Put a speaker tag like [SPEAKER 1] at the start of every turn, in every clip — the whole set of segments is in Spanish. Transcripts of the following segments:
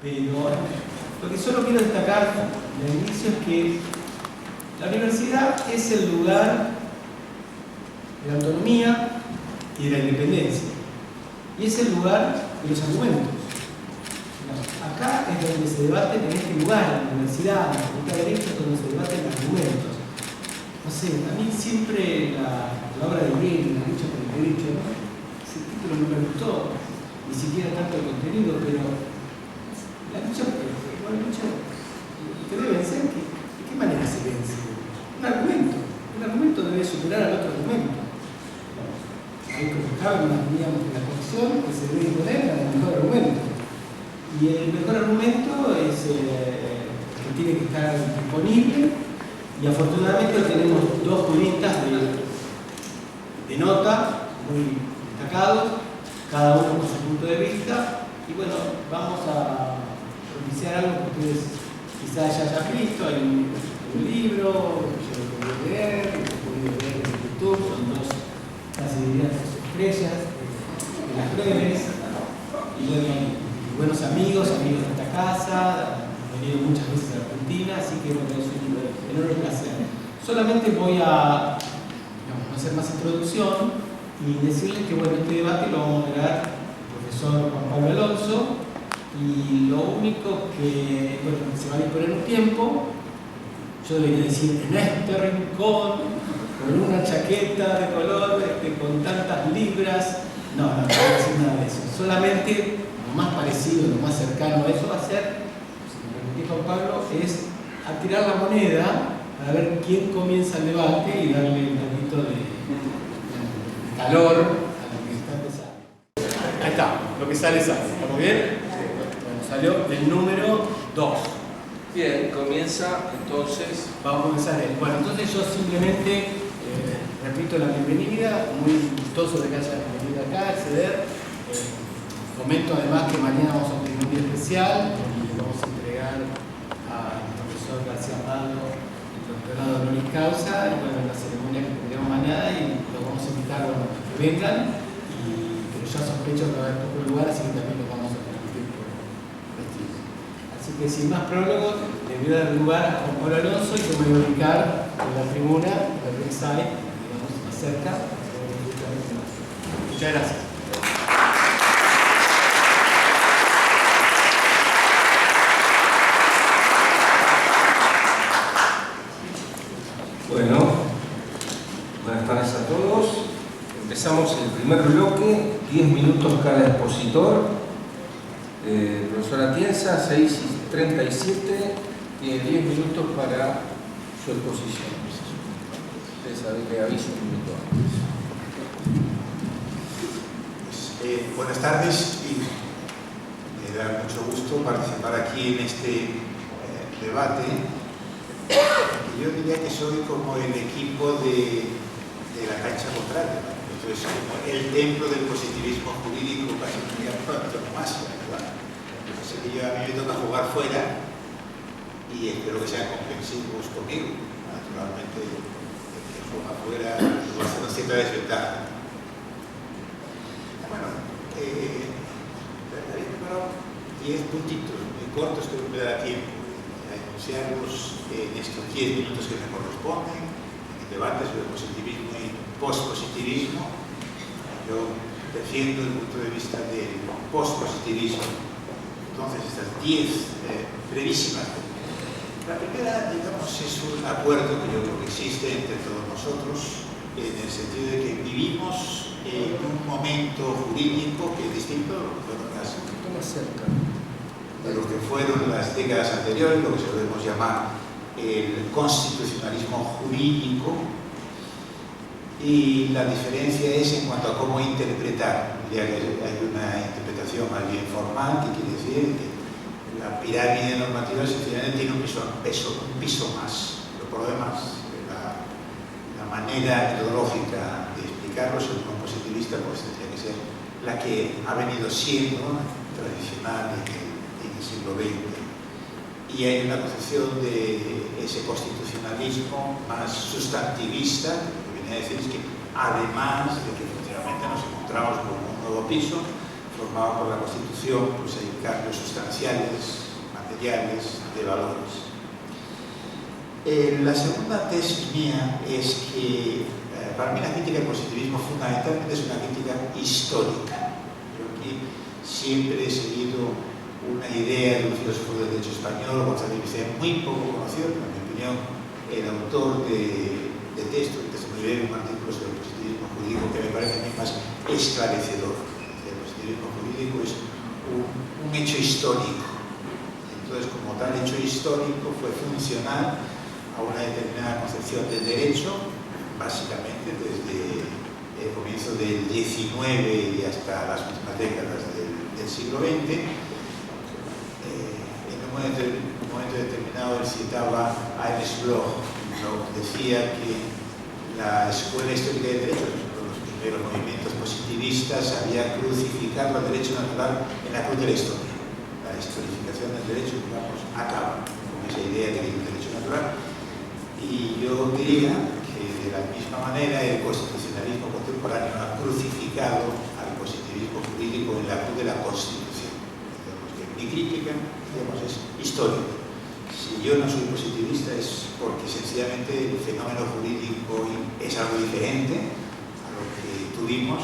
[SPEAKER 1] Pero lo que solo quiero destacar al inicio es que la universidad es el lugar de la autonomía y de la independencia. Y es el lugar de los argumentos. Acá es donde se debate, en este lugar, en la universidad, en la Facultad de Derecho, es donde se debaten argumentos. No sé, a mí siempre la obra de Hegel, la lucha por el derecho, ¿no? Ese título no me gustó, ni siquiera tanto el contenido, pero la lucha, que debe vencer, ¿de qué manera se vence? Un argumento debe superar al otro argumento. Hay que buscar digamos, la posición que se debe imponer al mejor argumento. Y el mejor argumento es que tiene que estar disponible, y afortunadamente tenemos dos juristas de nota, muy destacados, cada uno con su punto de vista, y bueno, vamos a propiciar algo que ustedes quizás ya hayan visto. Hay un libro, yo lo puedo leer, lo he podido ver en YouTube, son dos, casi diría, estrellas de las breves, y bueno, buenos amigos de esta casa, he venido muchas veces a Argentina, así que bueno, es un enorme placer. Solamente voy a hacer más introducción y decirles que bueno, este debate lo vamos a moderar el profesor Juan Pablo Alonso, y lo único que se va a disponer un tiempo. Yo debería decir, en este rincón, con una chaqueta de color, con tantas libras. No voy a decir nada de eso. Solamente lo más parecido, lo más cercano a eso va a ser, si me permitís, Juan Pablo, es a tirar la moneda para ver quién comienza el debate y darle un poquito de calor a lo que está empezando. Ahí está, lo que sale. ¿Estamos bien? Bueno, salió el número 2.
[SPEAKER 2] Bien, comienza entonces.
[SPEAKER 1] Vamos a comenzar. Bueno, entonces yo simplemente repito la bienvenida, muy gustoso de que hayan venido acá a acceder. Comento además que mañana vamos a tener un día especial y le vamos a entregar al profesor García Pablo el doctorado honoris causa, y bueno, la ceremonia que tendremos mañana, y los vamos a invitar a que vengan, pero ya sospecho que va a haber poco lugar, así que también los vamos a permitir por vestir. Así que sin más prólogo, le voy a dar lugar a Juan Pablo Alonso, y yo me voy a ubicar en la tribuna, en la ringside, digamos, más cerca. Muchas gracias.
[SPEAKER 2] Bueno, buenas tardes a todos. Empezamos el primer bloque, 10 minutos cada expositor. Profesora Atienza, 6:37, tiene 10 minutos para su exposición. Ustedes saben que aviso un minuto antes.
[SPEAKER 3] Buenas tardes, y me da mucho gusto participar aquí en este debate. Yo diría que soy como el equipo de la cancha contraria. Esto es como el templo del positivismo jurídico, casi muy antonomasia. Así que a mí me toca jugar fuera, y espero que sean comprensivos conmigo. Naturalmente, el que juega fuera va a ser una cierta desventaja. Bueno, había preparado 10 puntitos muy cortos que me da tiempo a enunciarlos en estos 10 minutos que me corresponden, en el debate sobre positivismo y pospositivismo. Yo defiendo el punto de vista del pospositivismo. Entonces, estas 10 brevísimas. La primera, digamos, es un acuerdo que yo creo que existe entre todos nosotros, en el sentido de que vivimos en un momento jurídico que es distinto de lo que fueron las décadas anteriores, lo que solemos llamar el constitucionalismo jurídico, y la diferencia es en cuanto a cómo interpretar. Ya que hay una interpretación más bien formal, que quiere decir que la pirámide normativa sencillamente tiene un piso más, pero por lo demás la manera metodológica de explicarlo, según un positivista, pues tendría que ser la que ha venido siendo tradicional en el siglo XX. Y hay una concepción de ese constitucionalismo más sustantivista, que viene a decir es que además de que efectivamente nos encontramos con un nuevo piso, formado por la Constitución, pues hay cambios sustanciales, materiales, de valores. La segunda tesis mía es que para mí la crítica del positivismo fundamentalmente es una crítica histórica. Yo aquí siempre he seguido una idea de un filósofo del derecho español, Gonzalo Vicente, muy poco conocido, pero en mi opinión el autor de texto muy breve, un artículo sobre el positivismo jurídico que me parece a mí más esclarecedor. El positivismo jurídico es un hecho histórico. Entonces, como tal hecho histórico, fue funcional a una determinada concepción del derecho, básicamente desde el comienzo del XIX y hasta las últimas décadas del siglo XX. En un momento determinado él citaba a Ernest Bloch. Bloch decía que la escuela histórica del derecho, uno de los primeros movimientos positivistas, había crucificado el derecho natural en la cruz de la historia. La historificación del derecho, digamos, acaba con esa idea de que hay un derecho natural. Y yo diría que de la misma manera el constitucionalismo contemporáneo ha crucificado al positivismo jurídico en la cruz de la Constitución. Digamos que mi crítica, digamos, es histórica. Si yo no soy positivista es porque sencillamente el fenómeno jurídico es algo diferente a lo que tuvimos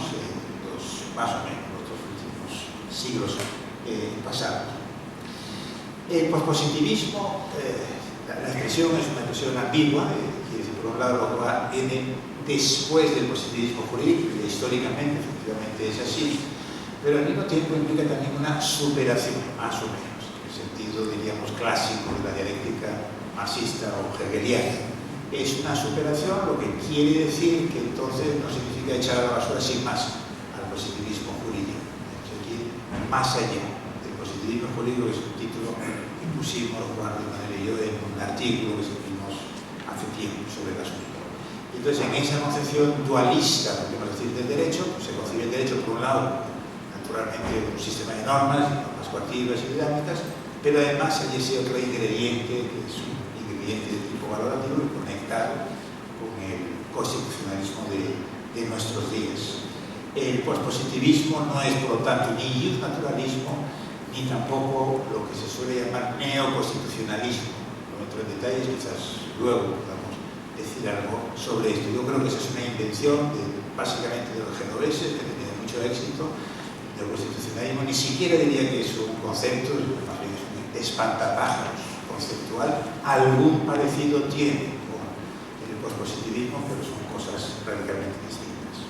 [SPEAKER 3] más o menos los dos últimos siglos pasados. El pospositivismo, la expresión es una expresión ambigua, quiere decir, por un lado, lo que viene después del positivismo jurídico, que históricamente efectivamente es así, pero al mismo tiempo implica también una superación, más o menos, en el sentido, diríamos, clásico de la dialéctica marxista o hegeliana. Es una superación, lo que quiere decir que entonces no significa echar a la basura sin más al positivismo jurídico. Es decir, más allá del positivismo jurídico, que es un título que pusimos Juan de Manuel y yo en un artículo que escribimos hace tiempo sobre el asunto. Entonces, en esa concepción dualista, podemos decir, del derecho, se concibe el derecho, por un lado, naturalmente, un sistema de normas coactivas y dinámicas, pero además hay ese otro ingrediente, que es un ingrediente de tipo valorativo y conectado con el constitucionalismo de nuestros días. El pospositivismo no es, por lo tanto, ni naturalismo, ni tampoco lo que se suele llamar neoconstitucionalismo. No entro en detalles, quizás luego podamos decir algo sobre esto. Yo creo que esa es una invención básicamente de los genoveses, que tiene mucho éxito. El constitucionalismo ni siquiera diría que es un concepto, más bien es un espantapájaros conceptual. Algún parecido tiene con el pospositivismo, pero son cosas radicalmente distintas.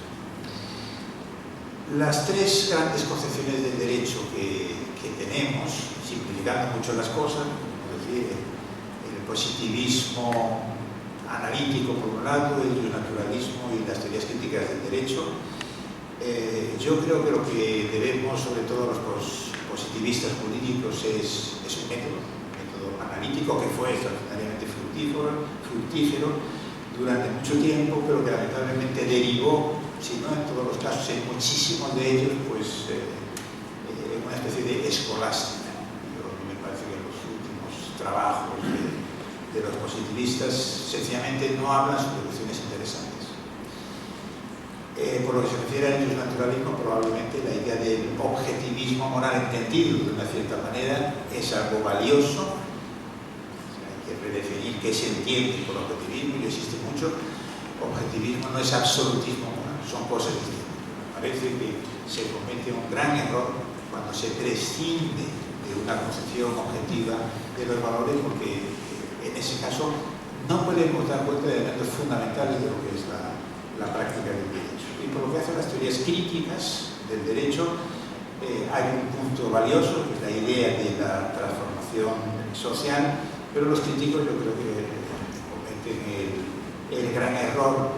[SPEAKER 3] Las tres grandes concepciones del derecho que tenemos, simplificando mucho las cosas, como decir, el positivismo analítico por un lado, el naturalismo y las teorías críticas del derecho. Yo creo que lo que debemos, sobre todo los positivistas jurídicos, es un método analítico que fue extraordinariamente fructífero durante mucho tiempo, pero que lamentablemente derivó, si no en todos los casos, en muchísimos de ellos, pues en una especie de escolástica. A mí me parece que los últimos trabajos de los positivistas sencillamente no hablan sobre cuestiones interesantes. Por lo que se refiere al naturalismo, probablemente la idea del objetivismo moral entendido de una cierta manera es algo valioso. Hay que redefinir qué se entiende por objetivismo, y existe mucho. Objetivismo no es absolutismo moral, son cosas distintas. Me parece que se comete un gran error cuando se prescinde de una concepción objetiva de los valores, porque en ese caso no podemos dar cuenta de elementos fundamentales de lo que es la práctica del derecho. Y por lo que hace a las teorías críticas del derecho, hay un punto valioso, que es la idea de la transformación social, pero los críticos yo creo que cometen el gran error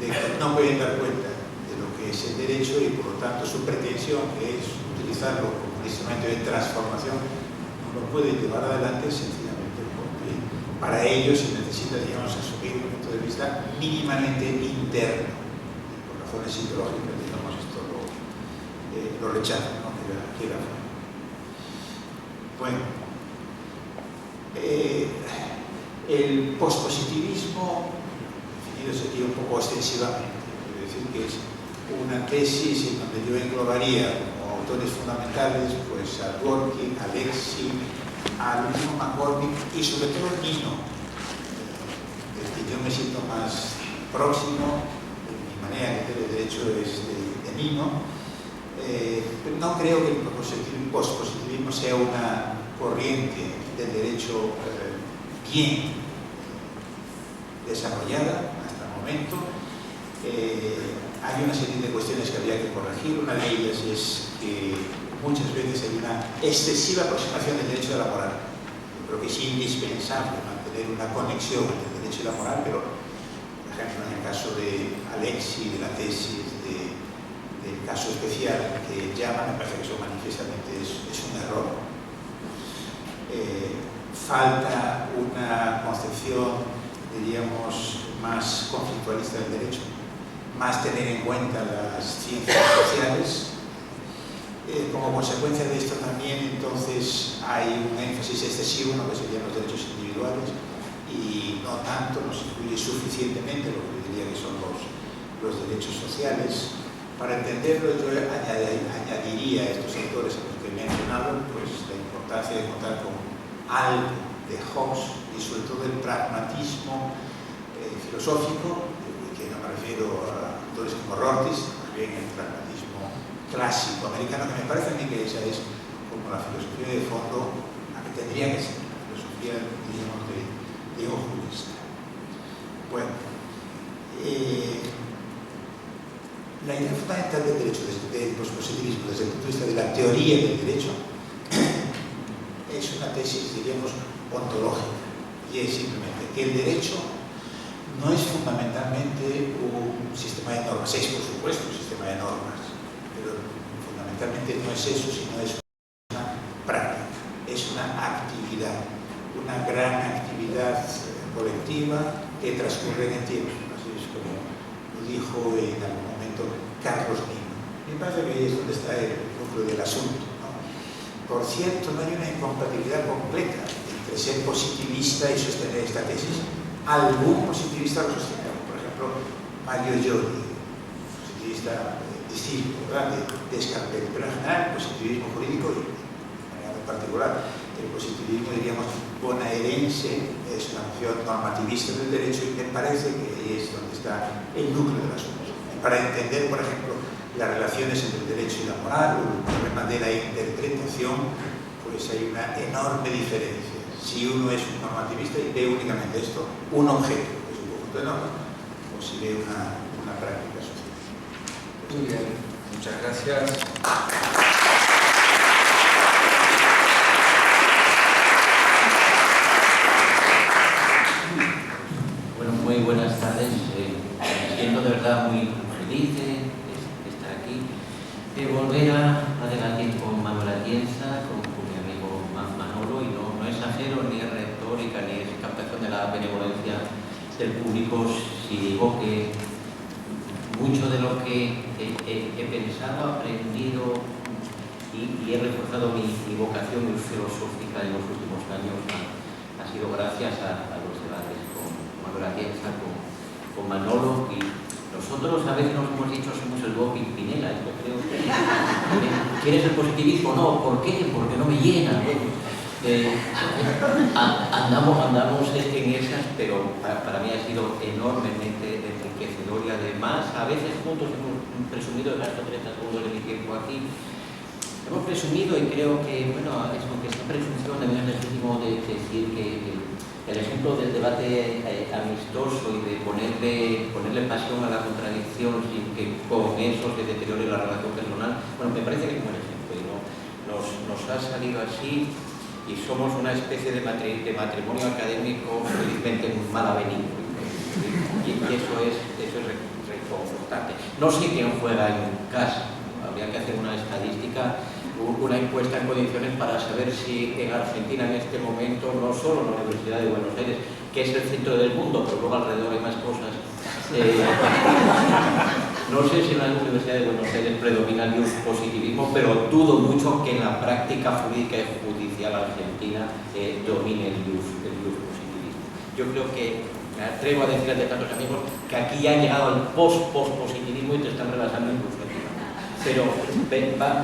[SPEAKER 3] de que no pueden dar cuenta de lo que es el derecho y por lo tanto su pretensión, que es utilizarlo como un instrumento de transformación, no lo pueden llevar adelante sencillamente porque para ello se necesita, digamos, asumir un punto de vista mínimamente interno. Por razones ideológicas, digamos, esto lo rechazan, ¿no? Que era bueno. El pospositivismo, definido sería un poco extensivamente, es decir, que es una tesis en donde yo englobaría como autores fundamentales, pues a Dworkin, a Alexis, al último McCormick y sobre todo Nino, del que yo me siento más próximo, mi manera de ver el derecho es de Nino, pero no creo que el pospositivismo sea una corriente del derecho bien desarrollada hasta el momento. Hay una serie de cuestiones que habría que corregir. Una de ellas es que muchas veces hay una excesiva aproximación del derecho de la moral. Yo creo que es indispensable mantener una conexión entre el derecho y la moral, pero, por ejemplo, en el caso de Alexis, de la tesis, del caso especial que llama, me parece que eso manifiestamente es un error. Falta una concepción, diríamos, más conflictualista del derecho, más tener en cuenta las ciencias sociales. Como consecuencia de esto también, entonces, hay un énfasis excesivo en lo que serían los derechos individuales y no tanto, no se incluye suficientemente lo que yo diría que son los derechos sociales. Para entenderlo, yo añadiría a estos autores a los que he mencionado, pues la importancia de contar con algo de Hobbes y sobre todo el pragmatismo filosófico, que no me refiero a autores como Rorty, más bien el pragmatismo clásico americano, que me parece a mí que esa es como la filosofía de fondo a que tendría que ser, la filosofía, diríamos, de un jurista. Bueno, la idea fundamental del derecho, del pospositivismo, desde el punto de vista de la teoría del derecho, es una tesis, diríamos, ontológica, y es simplemente que el derecho no es fundamentalmente un sistema de normas, es por supuesto un sistema de normas, pero fundamentalmente no es eso, sino es una práctica, es una actividad, una gran actividad colectiva que transcurre en el tiempo, así es como lo dijo en algún momento Carlos Nino. Me parece que ahí es donde está el núcleo del asunto, ¿no? Por cierto, no hay una incompatibilidad completa entre ser positivista y sostener esta tesis. Algún positivista lo sostiene, por ejemplo, Mario Giorgi, positivista discípulo de Descartes, pero en general el positivismo jurídico y de manera muy particular el positivismo, diríamos, bonaerense, es una noción normativista del derecho y me parece que ahí es donde está el núcleo del asunto. Para entender, por ejemplo, las relaciones entre el derecho y la moral o el problema de la interpretación, pues hay una enorme diferencia. Si uno es un normativista y ve únicamente esto, un objeto, que es un conjunto de normas, o si ve una práctica social.
[SPEAKER 2] Muy bien, muchas gracias.
[SPEAKER 4] Bueno, muy buenas tardes. Me siento de verdad muy feliz de estar aquí, de volver a debatir con Manuel Atienza, con mi amigo Manolo, y no exagero ni es retórica ni es captación de la benevolencia del público si digo que mucho de lo que he pensado, aprendido y he reforzado mi vocación filosófica en los últimos años ha sido gracias a los debates con Manuel Atienza, con Manolo, y nosotros a veces nos hemos dicho somos el Bob Pinela. Yo creo que ¿quieres el positivismo? No, ¿por qué? Porque no me llena. Andamos en esas, pero para mí ha sido enormemente enriquecedor y además a veces juntos hemos presumido, gasto 30 segundos de mi tiempo aquí, hemos presumido y creo que, bueno, es aunque esta presunción también es legítimo de decir que el ejemplo del debate amistoso y de ponerle pasión a la contradicción sin que con eso se deteriore la relación personal, bueno, me parece que es un buen ejemplo y nos ha salido así. Y somos una especie de matrimonio académico felizmente mal avenido. Y eso es reconfortante. No sé quién juega en casa. Habría que hacer una estadística, una encuesta en condiciones para saber si en Argentina en este momento, no solo la Universidad de Buenos Aires, que es el centro del mundo, pero luego alrededor hay más cosas. No sé si en la Universidad de Buenos Aires predomina el positivismo, pero dudo mucho que en la práctica jurídica y judicial argentina domine el positivismo. Yo creo que me atrevo a decir ante tantos amigos que aquí ya han llegado al pospositivismo y te están relajando incluso aquí. pero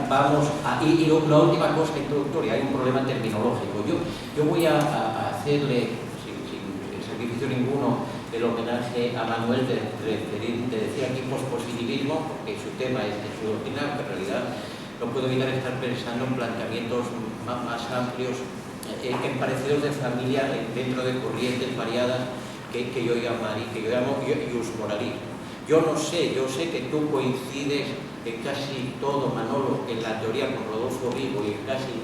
[SPEAKER 4] vamos a... Y la última cosa introductoria, hay un problema terminológico. Yo voy a hacerle, sin sacrificio ninguno, el homenaje a Manuel de decir aquí pospositivismo, porque su tema es subordinado, que en realidad no puedo evitar estar pensando en planteamientos más amplios, en parecidos de familia dentro de corrientes variadas que yo llamo iusmoralismo. Yo sé que tú coincides en casi todo, Manolo, en la teoría con Rodolfo Vigo y en casi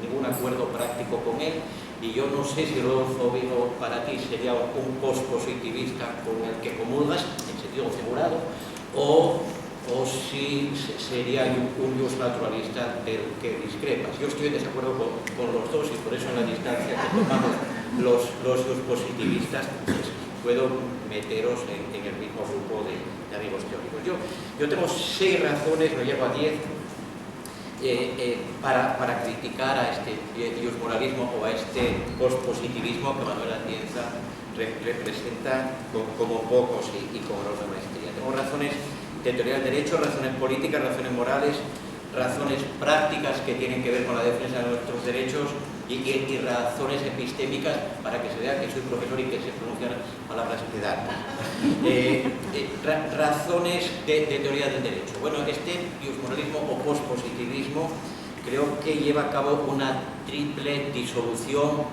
[SPEAKER 4] ningún acuerdo práctico con él, y yo no sé si Rodolfo Vigo para ti sería un pospositivista con el que comulgas, en sentido figurado, o si sería un naturalista del que discrepas. Yo estoy en desacuerdo con los dos, y por eso en la distancia que tomamos los positivistas, pues, puedo meteros en el mismo grupo de amigos teóricos. Yo tengo 6 razones, lo llevo a 10, para criticar a este iusmoralismo o a este pospositivismo que Manuel Atienza representa como pocos y con enorme maestría. Tengo razones de teoría del derecho, razones políticas, razones morales, razones prácticas que tienen que ver con la defensa de nuestros derechos y razones epistémicas para que se vea que soy profesor y que se pronuncian palabras pedantes. Razones de teoría del derecho. Bueno, este iusmoralismo o pospositivismo creo que lleva a cabo una triple disolución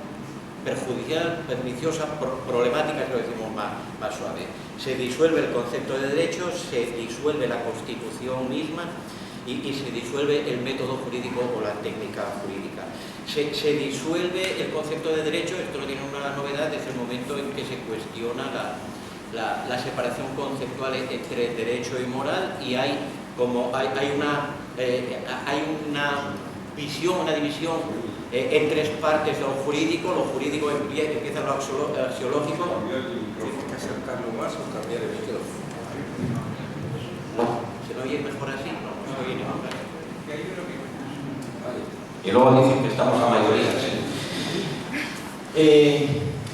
[SPEAKER 4] perjudicial, perniciosa, problemática, es lo decimos más suave. Se disuelve el concepto de derecho, se disuelve la Constitución misma y se disuelve el método jurídico o la técnica jurídica. Se disuelve el concepto de derecho, esto no tiene una novedad, desde el momento en que se cuestiona la separación conceptual entre derecho y moral, y hay una visión, una división en 3 partes: lo jurídico empieza lo axiológico.
[SPEAKER 2] Tienes que acercarlo más o cambiar el micrófono.
[SPEAKER 4] ¿Se me oye mejor así? No, se oye mejor así.
[SPEAKER 5] Y luego dicen que estamos a mayoría.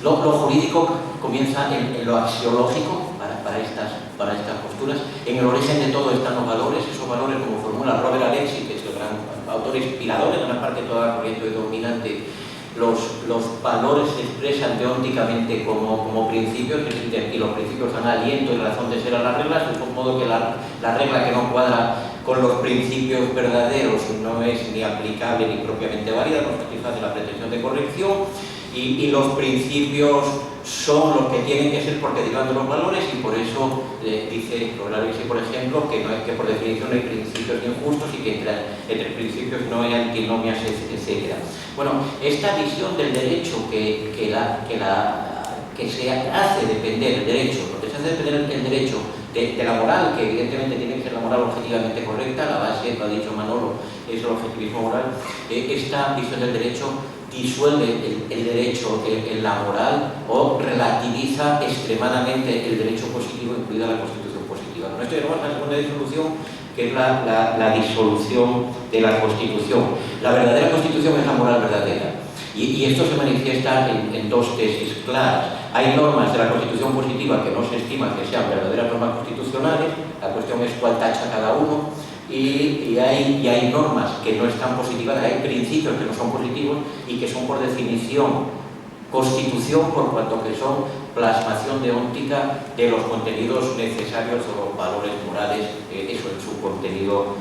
[SPEAKER 5] Lo jurídico comienza en lo axiológico para estas posturas. En el origen de todo están los valores, esos valores, como formula Robert Alexis, que es el gran autor inspirador en una parte de toda la corriente dominante. Los valores se expresan teóricamente como principios, y los principios dan aliento y razón de ser a las reglas, de modo que la regla que no cuadra con los principios verdaderos no es ni aplicable ni propiamente válida, no satisface la pretensión de corrección, y los principios son los que tienen que ser porque derivan de los valores, y por eso dice Alexis, por ejemplo, que por definición no hay principios injustos y que entre principios no hay antinomias, etc. Bueno, esta visión del derecho que se hace depender el derecho, donde se hace depender el derecho de la moral, que evidentemente tiene que ser la moral objetivamente correcta, la base, lo ha dicho Manolo, es el objetivismo moral. Esta visión del derecho disuelve el derecho en la moral o relativiza extremadamente el derecho positivo, incluida la Constitución positiva. Con esto llegamos a la segunda disolución, que es la disolución de la Constitución. La verdadera Constitución es la moral verdadera. Y esto se manifiesta en 2 tesis claras. Hay normas de la Constitución positiva que no se estima que sean verdaderas normas constitucionales, la cuestión es cuál tacha cada uno, y hay normas que no están positivadas, hay principios que no son positivos y que son por definición Constitución, por cuanto que son plasmación deóntica de los contenidos necesarios o los valores morales, eso en su contenido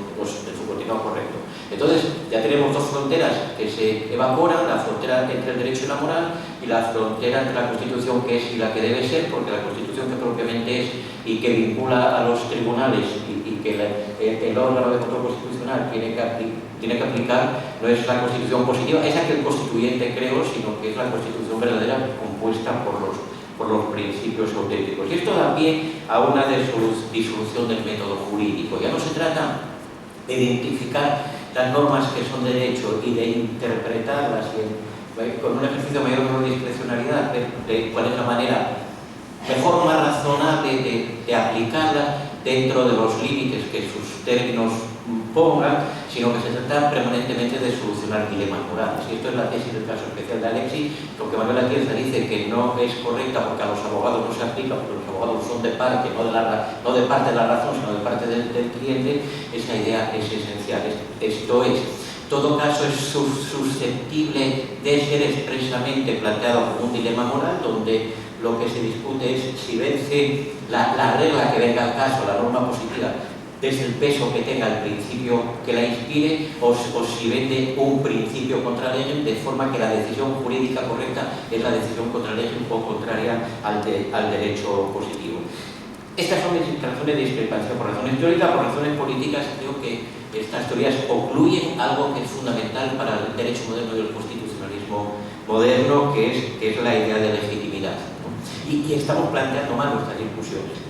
[SPEAKER 5] correcto. Entonces ya tenemos 2 fronteras que se evaporan, la frontera entre el derecho y la moral, y la frontera entre la Constitución, que es y la que debe ser, porque la Constitución que propiamente es y que vincula a los tribunales y que el órgano de control constitucional tiene que aplicar, no es la Constitución positiva, esa que el constituyente creó, sino que es la Constitución verdadera compuesta por los principios auténticos. Y esto da pie a una disolución del método jurídico. Ya no se trata de identificar las normas que son derecho y de interpretarlas con un ejercicio mayor o menor discrecionalidad de cuál es la manera mejor o más razonable de aplicarlas dentro de los límites que sus términos impongan, sino que se trata permanentemente de solucionar dilemas morales. Y esto es la tesis del caso especial de Alexis, porque Manuel Atienza dice que no es correcta porque a los abogados no se aplica, porque los abogados son de parte, no de parte de la razón, sino de parte del cliente. Esa idea es esencial. Esto es, todo caso es susceptible de ser expresamente planteado como un dilema moral, donde lo que se discute es si vence la regla que venga al caso, la norma positiva, desde el peso que tenga el principio que la inspire, o si vende un principio contra legem, de forma que la decisión jurídica correcta es la decisión contra legem o contraria al derecho positivo. Estas son mis razones de discrepancia. Por razones teóricas, por razones políticas, creo que estas teorías ocluyen algo que es fundamental para el derecho moderno y el constitucionalismo moderno, que es la idea de legitimidad, ¿no? Y estamos planteando mal nuestras discusiones.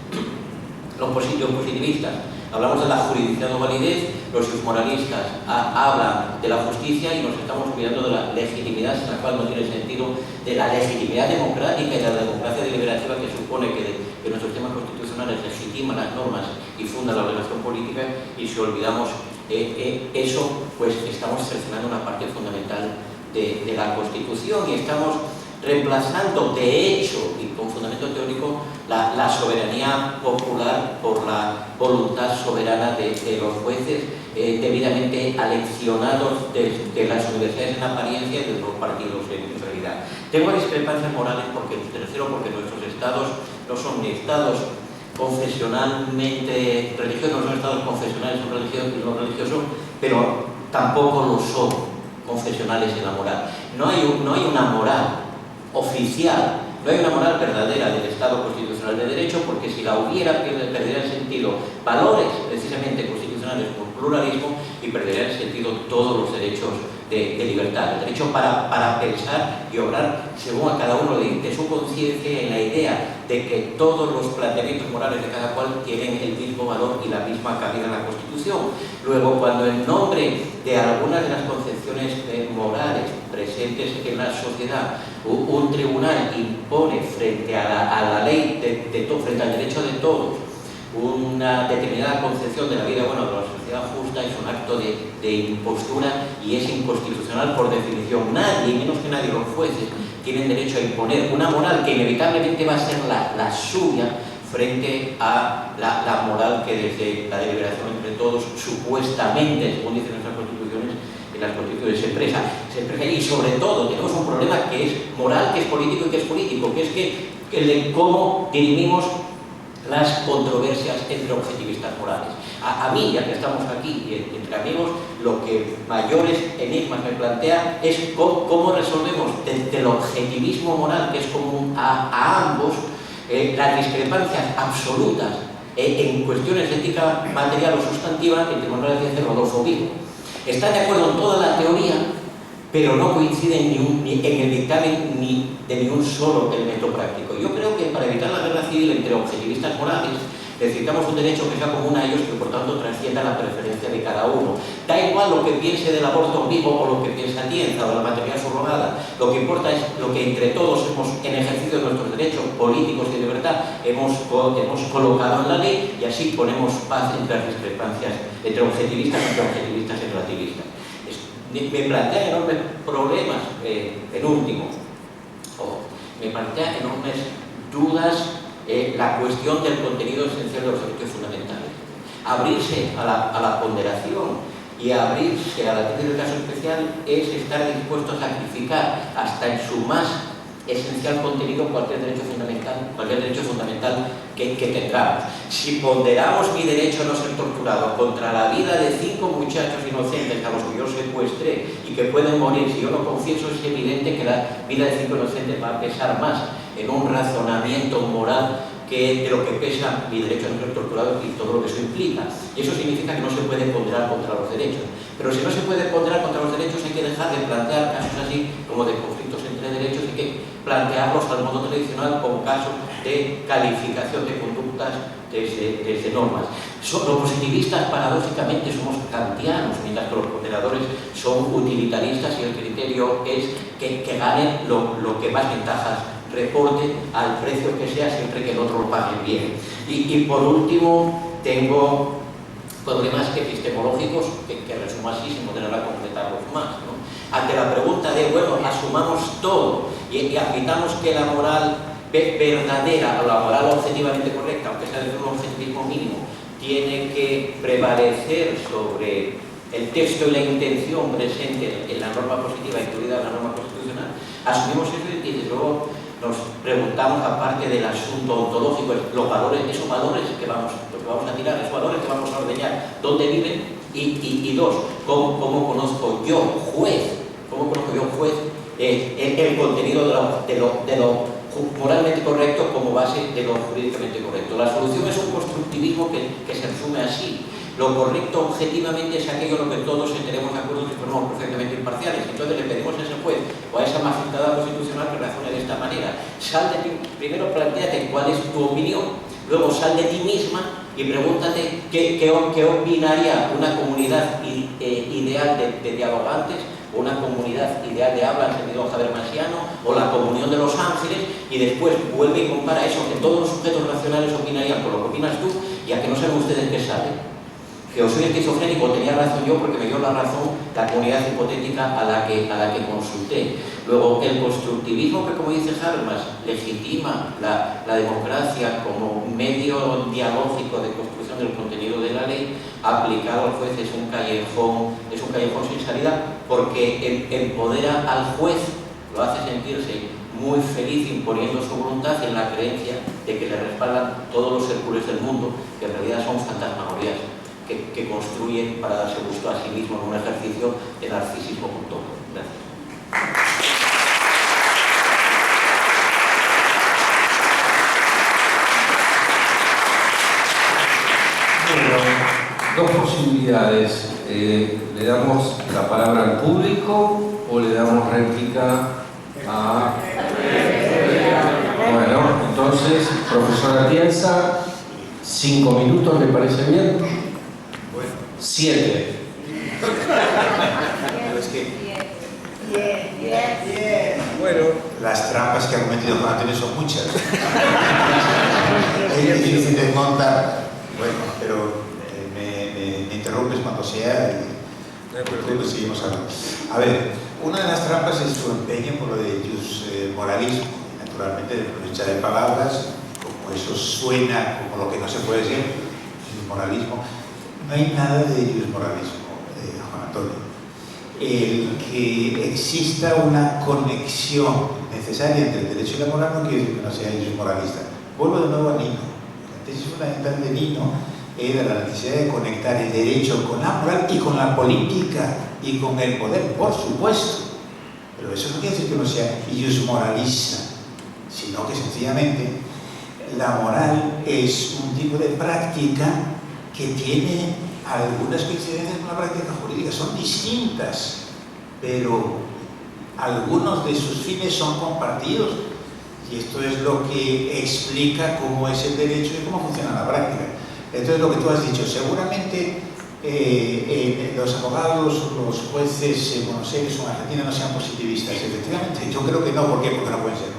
[SPEAKER 5] Los positivistas hablamos de la jurisdicción o validez, los moralistas hablan de la justicia y nos estamos olvidando de la legitimidad, sin la cual no tiene sentido, de la legitimidad democrática y de la democracia deliberativa que supone que nuestros sistemas constitucionales legitiman las normas y fundan la relación política, y si olvidamos eso, pues estamos cercenando una parte fundamental de la Constitución y estamos reemplazando de hecho y con fundamento teórico la soberanía popular por la voluntad soberana de los jueces debidamente aleccionados de las universidades en apariencia y de los partidos en realidad. Tengo discrepancias morales porque nuestros estados no son ni estados confesionalmente religiosos, no son estados confesionales o religiosos, pero tampoco lo son confesionales en la moral. No hay una moral oficial, no hay una moral verdadera del Estado constitucional de derecho, porque si la hubiera, perdería el sentido valores precisamente constitucionales como pluralismo y perdería el sentido todos los derechos de libertad, el derecho para pensar y obrar según a cada uno de su conciencia, en la idea de que todos los planteamientos morales de cada cual tienen el mismo valor y la misma cabida en la Constitución. Luego, cuando en nombre de algunas de las concepciones morales presentes en la sociedad, un tribunal impone frente a la ley frente al derecho de todos una determinada concepción de la vida buena, de la sociedad justa, es un acto de impostura y es inconstitucional por definición. Nadie, menos que nadie, los jueces, tienen derecho a imponer una moral que inevitablemente va a ser la suya frente a la moral que desde la deliberación entre todos, supuestamente, según dicen nuestras constituciones, en las constituciones se expresa. Y sobre todo tenemos un problema que es moral, que es político y que es político, que es el de cómo dirimimos las controversias entre objetivistas morales. A mí, ya que estamos aquí entre amigos, lo que mayores enigmas me plantea es cómo resolvemos desde el objetivismo moral, que es común a ambos, las discrepancias absolutas en cuestiones de ética material o sustantiva entre Manuel Atienza y Rodolfo Vigo. Están de acuerdo en toda la teoría, pero no coinciden ni en el dictamen ni de ningún solo elemento práctico. Yo creo que para evitar la guerra civil entre objetivistas morales necesitamos un derecho que sea común a ellos, que por tanto trascienda la preferencia de cada uno. Da igual lo que piense del aborto vivo o lo que piense Atienza o de la maternidad subrogada. Lo que importa es lo que entre todos en ejercicio de nuestros derechos políticos y de libertad hemos colocado en la ley, y así ponemos paz entre las discrepancias entre objetivistas y relativistas. Me plantea enormes problemas, penúltimo, me plantea enormes dudas la cuestión del contenido esencial de los derechos fundamentales. Abrirse a la ponderación y abrirse a la tesis del caso especial es estar dispuesto a sacrificar hasta en su más esencial contenido cualquier derecho fundamental que tengamos. Si ponderamos mi derecho a no ser torturado contra la vida de 5 muchachos inocentes a los que yo secuestré y que pueden morir si yo no confieso, es evidente que la vida de 5 inocentes va a pesar más en un razonamiento moral que de lo que pesa mi derecho a no ser torturado y todo lo que eso implica. Y eso significa que no se puede ponderar contra los derechos. Pero si no se puede ponderar contra los derechos, hay que dejar de plantear casos así como de conflictos entre derechos, hay que plantearlos al modo tradicional como casos de calificación de conductas desde normas. Los positivistas paradójicamente somos kantianos, mientras que los ponderadores son utilitaristas, y el criterio es que gane lo que más ventajas reporte al precio que sea, siempre que el otro lo pague bien. Y por último, tengo problemas epistemológicos que resumo así sin poder ahora concretarlos más, ¿no? Ante la pregunta de, bueno, asumamos todo y admitamos que la moral verdadera o la moral objetivamente correcta, aunque sea de un objetivismo mínimo, tiene que prevalecer sobre el texto y la intención presente en la norma positiva, incluida la norma constitucional, asumimos eso y desde luego nos preguntamos, aparte del asunto ontológico, los valores, esos valores que vamos a tirar, esos valores que vamos a ordeñar, dónde viven, y dos, cómo conozco yo, juez, el contenido de lo moralmente correcto como base de lo jurídicamente correcto. La solución es un constructivismo que se resume así. Lo correcto objetivamente es aquello en lo que todos estaremos de acuerdo si fuéramos perfectamente imparciales. Entonces le pedimos a ese juez o a esa magistrada constitucional que razone de esta manera. Primero plantéate cuál es tu opinión, luego sal de ti misma y pregúntate qué opinaría una comunidad ideal de dialogantes, o una comunidad ideal de habla en sentido habermasiano, o la comunión de los ángeles, y después vuelve y compara eso que todos los sujetos racionales opinarían con lo que opinas tú, y a que no saben ustedes qué saben. Que o soy esquizofrénico, tenía razón yo porque me dio la razón la comunidad hipotética a la que consulté. Luego, el constructivismo que, como dice Habermas, legitima la democracia como medio dialógico de construcción del contenido de la ley, aplicado al juez es un callejón sin salida, porque empodera al juez, lo hace sentirse muy feliz imponiendo su voluntad en la creencia de que le respaldan todos los Hércules del mundo, que en realidad son fantasmagorías que construyen para darse gusto a sí mismo en un ejercicio de narcisismo con todo. Gracias.
[SPEAKER 6] Bueno, dos posibilidades. ¿Le damos la palabra al público o le damos réplica a...? Bueno, entonces, profesora Atienza, 5 minutos, ¿le parece bien?
[SPEAKER 3] Bueno.
[SPEAKER 6] 7.
[SPEAKER 3] Pero es que bueno, las trampas que ha cometido Juan Antonio son muchas. Es difícil de montar. Bueno, pero me interrumpes cuando sea y luego seguimos hablando. A ver, una de las trampas es su empeño por lo de moralismo, naturalmente de lucha de palabras, como eso suena como lo que no se puede decir, moralismo. No hay nada de moralismo, Juan Antonio. El que exista una conexión necesaria entre el derecho y la moral no quiere decir que no sea moralista. Vuelvo de nuevo a Nino. La tesis fundamental de Nino era la necesidad de conectar el derecho con la moral y con la política y con el poder, por supuesto. Pero eso no quiere decir que no sea moralista, sino que sencillamente la moral es un tipo de práctica que tiene algunas coincidencias con la práctica jurídica, son distintas, pero algunos de sus fines son compartidos, y esto es lo que explica cómo es el derecho y cómo funciona la práctica. Entonces, lo que tú has dicho, seguramente los abogados, los jueces en Buenos Aires o en Argentina no sean positivistas. Efectivamente, yo creo que no. ¿Por qué? Porque no pueden ser.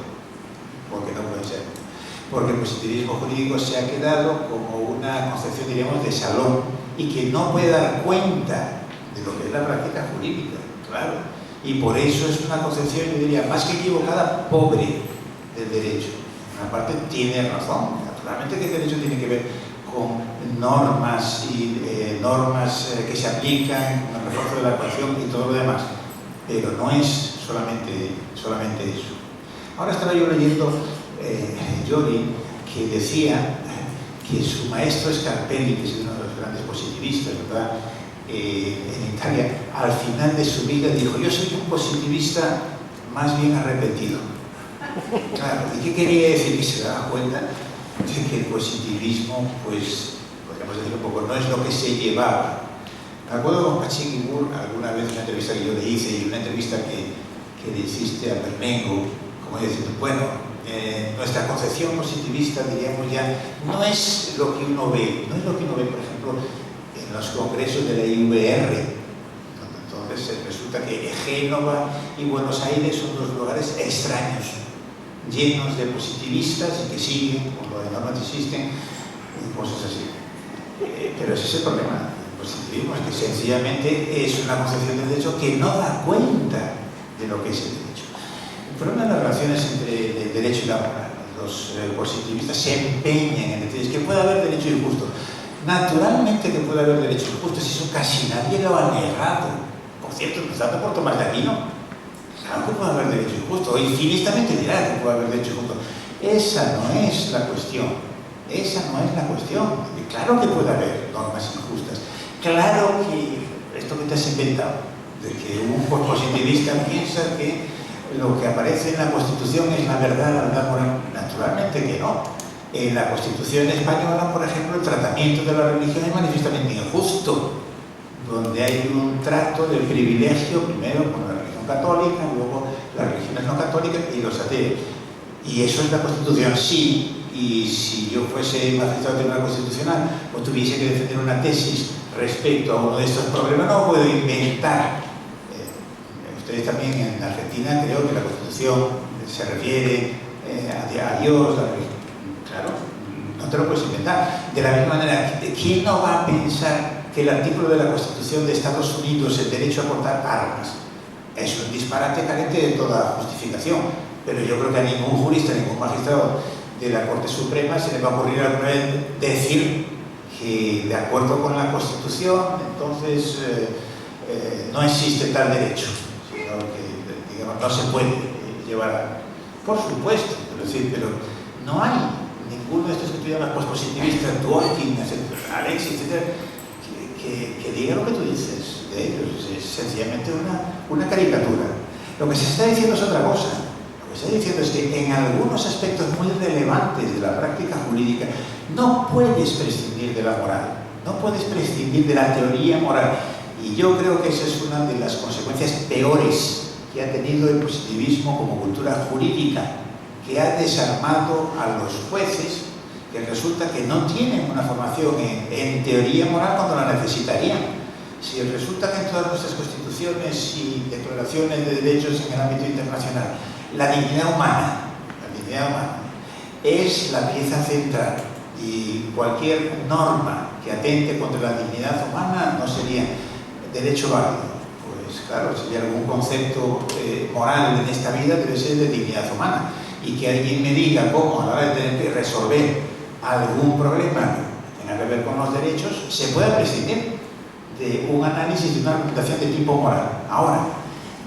[SPEAKER 3] Porque el positivismo jurídico se ha quedado como una concepción, diríamos, de salón y que no puede dar cuenta de lo que es la práctica jurídica, claro. Y por eso es una concepción, yo diría, más que equivocada, pobre del derecho. Una parte tiene razón, naturalmente que el derecho tiene que ver con normas y normas que se aplican, con el refuerzo de la ecuación y todo lo demás, pero no es solamente eso. Ahora estaba yo leyendo Giori, que decía que su maestro Scarpelli, que es uno de los grandes positivistas, ¿verdad? En Italia, al final de su vida dijo: yo soy un positivista más bien arrepentido. Claro, ¿y qué quería decir? Que se daba cuenta de que el positivismo, pues, podríamos decir un poco, no es lo que se llevaba. Me acuerdo con Pachín Guibur, alguna vez una entrevista que yo le hice, y una entrevista que le hiciste a Bermengo, como diciendo, bueno, nuestra concepción positivista, diríamos ya, no es lo que uno ve, por ejemplo, en los congresos de la IVR. Entonces resulta que Génova y Buenos Aires son dos lugares extraños, llenos de positivistas y que siguen con lo de normas existen y cosas así. Pero ese es el problema. positivismo es que sencillamente es una concepción del derecho que no da cuenta de lo que es el derecho. El problema de las relaciones entre el derecho y la moral. Los positivistas se empeñan en decir que puede haber derecho injusto. Naturalmente que puede haber derecho injusto, si eso casi nadie lo ha negado. Por cierto, empezando por Tomás de Aquino. Claro que puede haber derecho injusto. Y finistamente dirá que puede haber derecho injusto. Esa no es la cuestión. Esa no es la cuestión. Claro que puede haber normas injustas. Claro que esto que te has inventado, de que un positivista piensa que lo que aparece en la Constitución es la verdad moral. Naturalmente que no. En la Constitución española, por ejemplo, el tratamiento de la religión es manifiestamente injusto, donde hay un trato de privilegio, primero con la religión católica, luego las religiones no católicas y los ateos. Y eso es la Constitución, sí. Y si yo fuese magistrado del Tribunal Constitucional o tuviese que defender una tesis respecto a uno de estos problemas, no puedo inventar. Ustedes también en Argentina creo que la Constitución se refiere a Dios, a la religión. Claro, no te lo puedes inventar. De la misma manera, ¿quién no va a pensar que el artículo de la Constitución de Estados Unidos, el derecho a portar armas, es un disparate carente de toda justificación? Pero yo creo que a ningún jurista, a ningún magistrado de la Corte Suprema se le va a ocurrir alguna vez decir que de acuerdo con la Constitución, entonces no existe tal derecho, sino que digamos, no se puede llevar a... Por supuesto, pero no hay ninguno de estos que tú llamas pospositivistas, Dworkin, Alexis, etc., que diga lo que tú dices de ellos. Es sencillamente una caricatura. Lo que se está diciendo es otra cosa. Lo que se está diciendo es que en algunos aspectos muy relevantes de la práctica jurídica no puedes prescindir de la moral, no puedes prescindir de la teoría moral. Y yo creo que esa es una de las consecuencias peores que ha tenido el positivismo como cultura jurídica, que ha desarmado a los jueces, que resulta que no tienen una formación en teoría moral cuando la necesitarían. Si resulta que en todas nuestras constituciones y declaraciones de derechos en el ámbito internacional, la dignidad humana es la pieza central y cualquier norma que atente contra la dignidad humana no sería derecho válido. Pues claro, si hay algún concepto moral en esta vida debe ser de dignidad humana. Y que alguien me diga cómo a la hora de tener que resolver algún problema que tenga que ver con los derechos, se puede prescindir de un análisis de una argumentación de tipo moral. Ahora,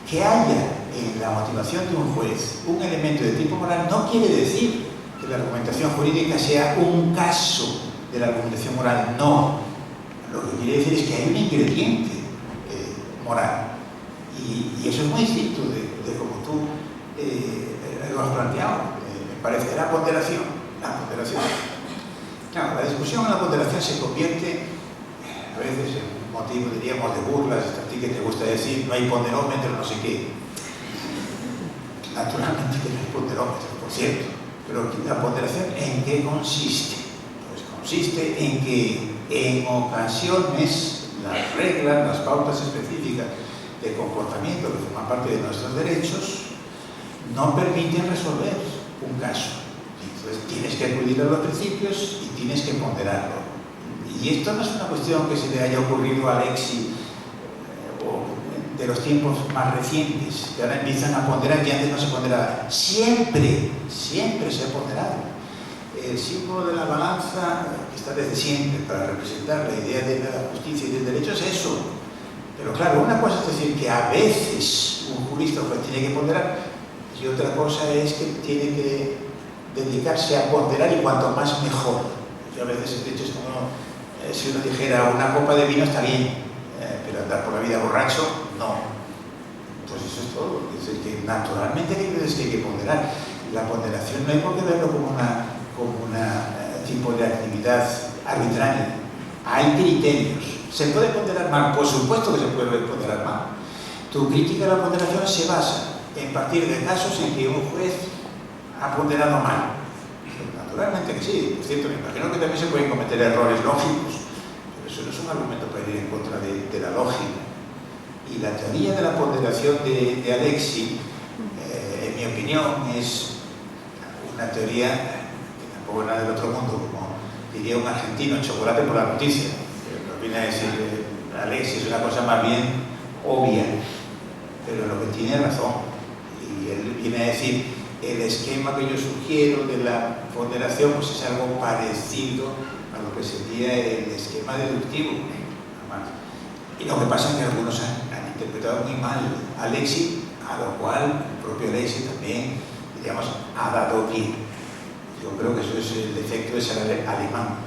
[SPEAKER 3] que haya en la motivación de un juez un elemento de tipo moral no quiere decir que la argumentación jurídica sea un caso de la argumentación moral, no. Lo que quiere decir es que hay un ingrediente moral. Y eso es muy distinto de como tú lo has planteado. Me parece la ponderación. Claro, la discusión en la ponderación se convierte a veces en un motivo, diríamos, de burlas, a ti que te gusta decir, no hay ponderómetro, no sé qué. Naturalmente que no hay ponderómetro, por cierto. Pero la ponderación, ¿en qué consiste? Pues consiste en que en ocasiones las reglas, las pautas específicas de comportamiento que forman parte de nuestros derechos no permiten resolver un caso. Entonces tienes que acudir a los principios y tienes que ponderarlo. Y esto no es una cuestión que se le haya ocurrido a Alexis o de los tiempos más recientes, que ahora empiezan a ponderar y antes no se ponderaba. Siempre se ha ponderado. El símbolo de la balanza, que está desde siempre para representar la idea de la justicia y del derecho, es eso. Pero claro, una cosa es decir que a veces un jurista tiene que ponderar, y otra cosa es que tiene que dedicarse a ponderar y cuanto más mejor. Yo a veces he dicho, es como si uno dijera una copa de vino está bien, pero andar por la vida borracho, no. Pues eso es todo. Es decir, que naturalmente hay veces que hay que ponderar. La ponderación no hay por qué verlo como una tipo de actividad arbitraria. Hay criterios. ¿Se puede ponderar mal? Por supuesto que se puede ponderar mal. Tu crítica a la ponderación se basa en partir de casos en que un juez ha ponderado mal. Naturalmente que sí, por cierto, me imagino que también se pueden cometer errores lógicos, pero eso no es un argumento para ir en contra de la lógica. Y la teoría de la ponderación de Alexis, en mi opinión, es una teoría que tampoco es nada del otro mundo, como diría un argentino, chocolate por la noticia, que viene a decir Alexis es una cosa más bien obvia, pero lo que tiene razón. Y él viene a decir, el esquema que yo sugiero de la ponderación pues es algo parecido a lo que sería el esquema deductivo. Y lo que pasa es que algunos han interpretado muy mal a Alexis, a lo cual el propio Alexis también, digamos, ha dado pie. Yo creo que eso es el defecto de ser alemán.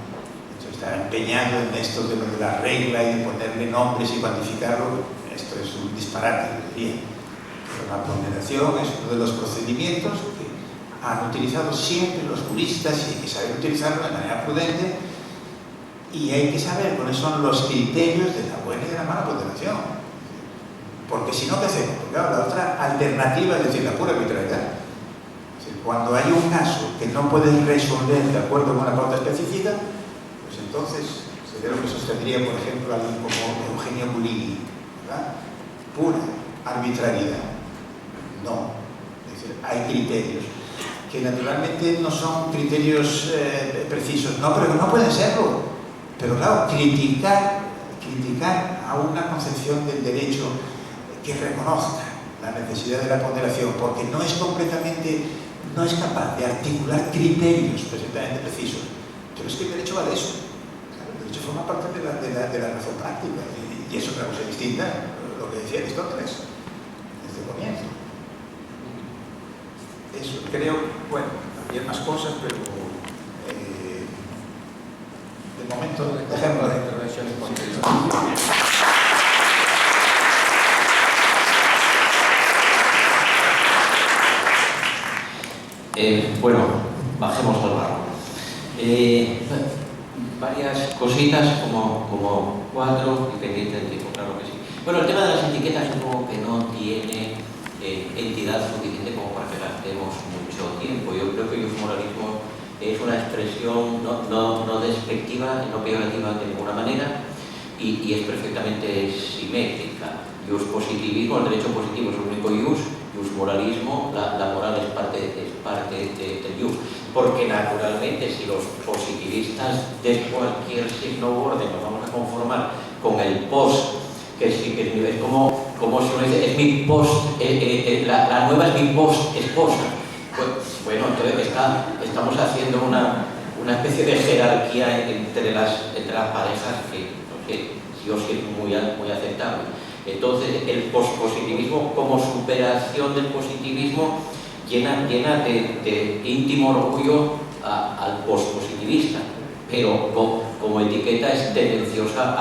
[SPEAKER 3] Está empeñado en esto de lo de la regla y de ponerle nombres y cuantificarlo. Esto es un disparate, diría. Pero la ponderación es uno de los procedimientos que han utilizado siempre los juristas y hay que saber utilizarlo de manera prudente y hay que saber cuáles son los criterios de la buena y de la mala ponderación. Porque si no, ¿qué hacemos? Porque, claro, la otra alternativa es decir, la pura arbitrariedad. Es decir, cuando hay un caso que no puedes resolver de acuerdo con una pauta específica, pues entonces sería lo que sostendría, por ejemplo, alguien como Eugenio Buligui, ¿verdad? Pura arbitrariedad. No. Es decir, hay criterios que naturalmente no son criterios precisos. No, pero no pueden serlo. Pero claro, criticar a una concepción del derecho que reconozca la necesidad de la ponderación, porque no es capaz de articular criterios perfectamente precisos. Pero es que el derecho va de eso. Claro, el derecho forma parte de la razón práctica y es otra cosa distinta, lo que decía Aristóteles desde el comienzo. Eso, creo, bueno, había más cosas, pero de momento dejemos
[SPEAKER 2] las intervenciones posteriores.
[SPEAKER 5] Bueno, bajemos al barro. Varias cositas, como 4, dependiente del tiempo, claro que sí. Bueno, el tema de las etiquetas supongo que no tiene entidad suficiente como para que gastemos mucho tiempo. Yo creo que el moralismo es una expresión no despectiva, no peyorativa de ninguna manera y es perfectamente simétrica. Jus positivismo, el derecho positivo es el único jus moralismo, la moral es parte del jus. Porque naturalmente si los positivistas de cualquier signo o orden nos vamos a conformar con el post, que sí que es como si uno dice, es mi post, la nueva es mi post esposa. Pues, bueno, entonces estamos haciendo una especie de jerarquía entre las parejas que, no sé, yo sí es muy aceptable. Entonces, el pospositivismo como superación del positivismo llena de íntimo orgullo al pospositivista, pero como etiqueta es tendenciosa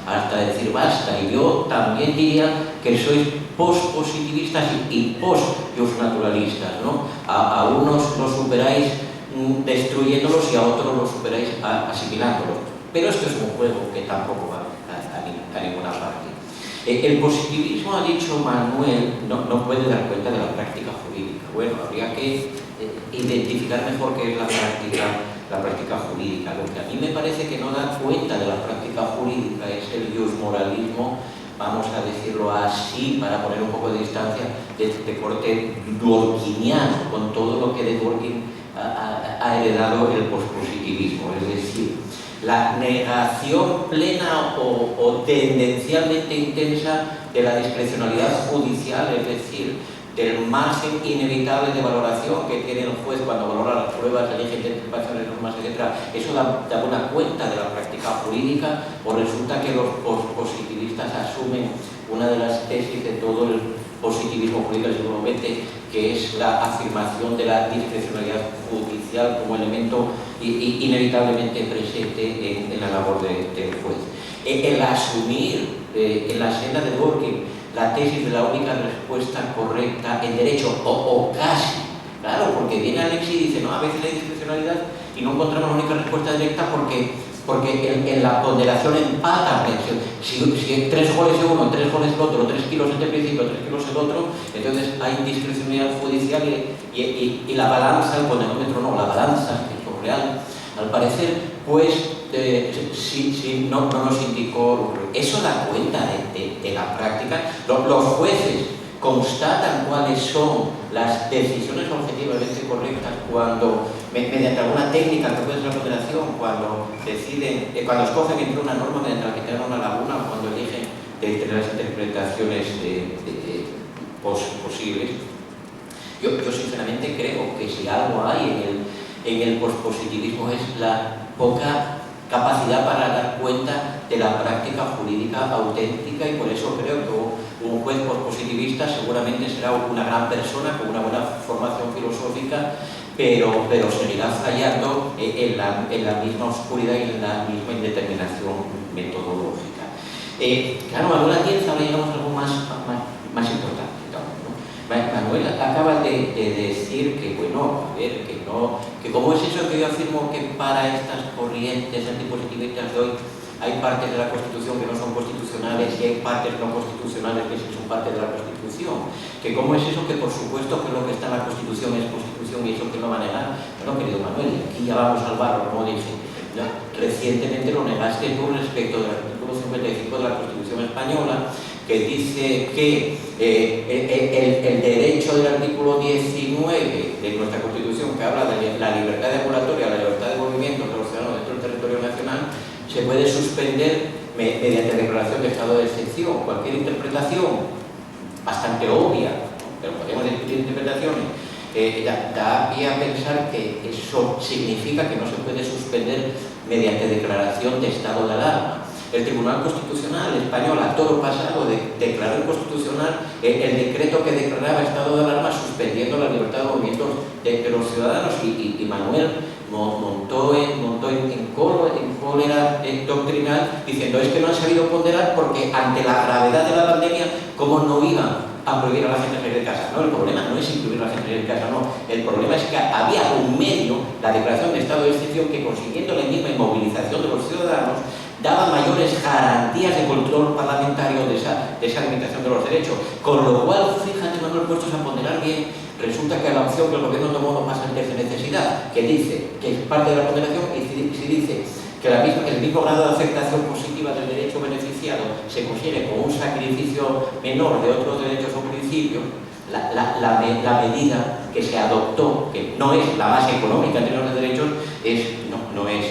[SPEAKER 5] hasta decir basta. Y yo también diría que sois pospositivistas y post-naturalistas, ¿no? A unos los superáis destruyéndolos y a otros los superáis asimilándolos. Pero esto es un juego que tampoco va a ninguna parte. El positivismo, ha dicho Manuel, no puede dar cuenta de la práctica jurídica. Bueno, habría que identificar mejor qué es la práctica jurídica. Lo que a mí me parece que no da cuenta de la práctica jurídica es el moralismo, vamos a decirlo así, para poner un poco de distancia, de corte dworkiniano, con todo lo que de Dworkin ha heredado el pospositivismo. Es decir, la negación plena o tendencialmente intensa de la discrecionalidad judicial, es decir, del margen inevitable de valoración que tiene el juez cuando valora las pruebas, elige interpretaciones, normas, etc. Eso da buena cuenta de la práctica jurídica, o resulta que los positivistas asumen una de las tesis de todo el positivismo jurídico del siglo XX, que es la afirmación de la discrecionalidad judicial como elemento inevitablemente presente en la labor del juez. El asumir en la senda de Dworkin la tesis de la única respuesta correcta en derecho, o casi, claro, porque viene Alexis y dice, no, a veces hay discrecionalidad y no encontramos la única respuesta directa porque en la ponderación empatan. Si 3 goles de uno, 3 goles del otro, 3 kilos este principio, 3 kilos el otro, entonces hay discrecionalidad judicial y la balanza, el ponderómetro no, la balanza, que es lo real, al parecer, pues si no nos indicó. Eso da cuenta de la práctica. Los jueces constatan cuáles son las decisiones objetivamente correctas cuando, mediante alguna técnica que puede ser la ponderación, cuando deciden, cuando escogen entre una norma mediante la que tengan una laguna, cuando eligen de las interpretaciones posibles. Yo sinceramente creo que si algo hay en el pospositivismo es la poca capacidad para dar cuenta de la práctica jurídica auténtica, y por eso creo que un juez pospositivista seguramente será una gran persona con una buena formación filosófica, pero seguirá fallando en la misma oscuridad y en la misma indeterminación metodológica. Claro, Manuel Atienza, ahora llegamos a algo más importante. Manuel acaba de decir que, bueno, a ver, que cómo es eso que yo afirmo que para estas corrientes antipositivistas de hoy hay partes de la Constitución que no son constitucionales y hay partes no constitucionales que sí son parte de la Constitución. Que cómo es eso que por supuesto que lo que está en la Constitución es Constitución y eso que lo va a negar. Bueno, querido Manuel, aquí ya vamos al barro, como dije. ¿Ya? Recientemente lo negaste tú respecto del artículo 55 de la Constitución española, que dice que el derecho del artículo 19 de nuestra Constitución, que habla de la libertad ambulatoria, la libertad de movimiento de los ciudadanos dentro del territorio nacional, se puede suspender mediante declaración de estado de excepción. Cualquier interpretación bastante obvia, pero podemos discutir interpretaciones, da pie a pensar que eso significa que no se puede suspender mediante declaración de estado de alarma. El Tribunal Constitucional español, a toro pasado, declaró inconstitucional el decreto que declaraba estado de alarma suspendiendo la libertad de movimiento de los ciudadanos, y Manuel montó en cólera doctrinal diciendo es que no han sabido ponderar porque ante la gravedad de la pandemia, ¿cómo no iban a prohibir a la gente salir de casa? No, el problema no es incluir a la gente salir de casa, no. El problema es que había un medio, la declaración de estado de excepción, que consiguiendo la misma inmovilización de los ciudadanos daba mayores garantías de control parlamentario de esa limitación de los derechos. Con lo cual, fíjate, Manuel, puestos a ponderar bien, resulta que la opción que el gobierno tomó no pasa antes de necesidad, que dice que es parte de la ponderación, y si dice que el mismo grado de aceptación positiva del derecho beneficiado se consigue con un sacrificio menor de otros derechos o principios, la medida que se adoptó, que no es la más económica en términos de derechos, no es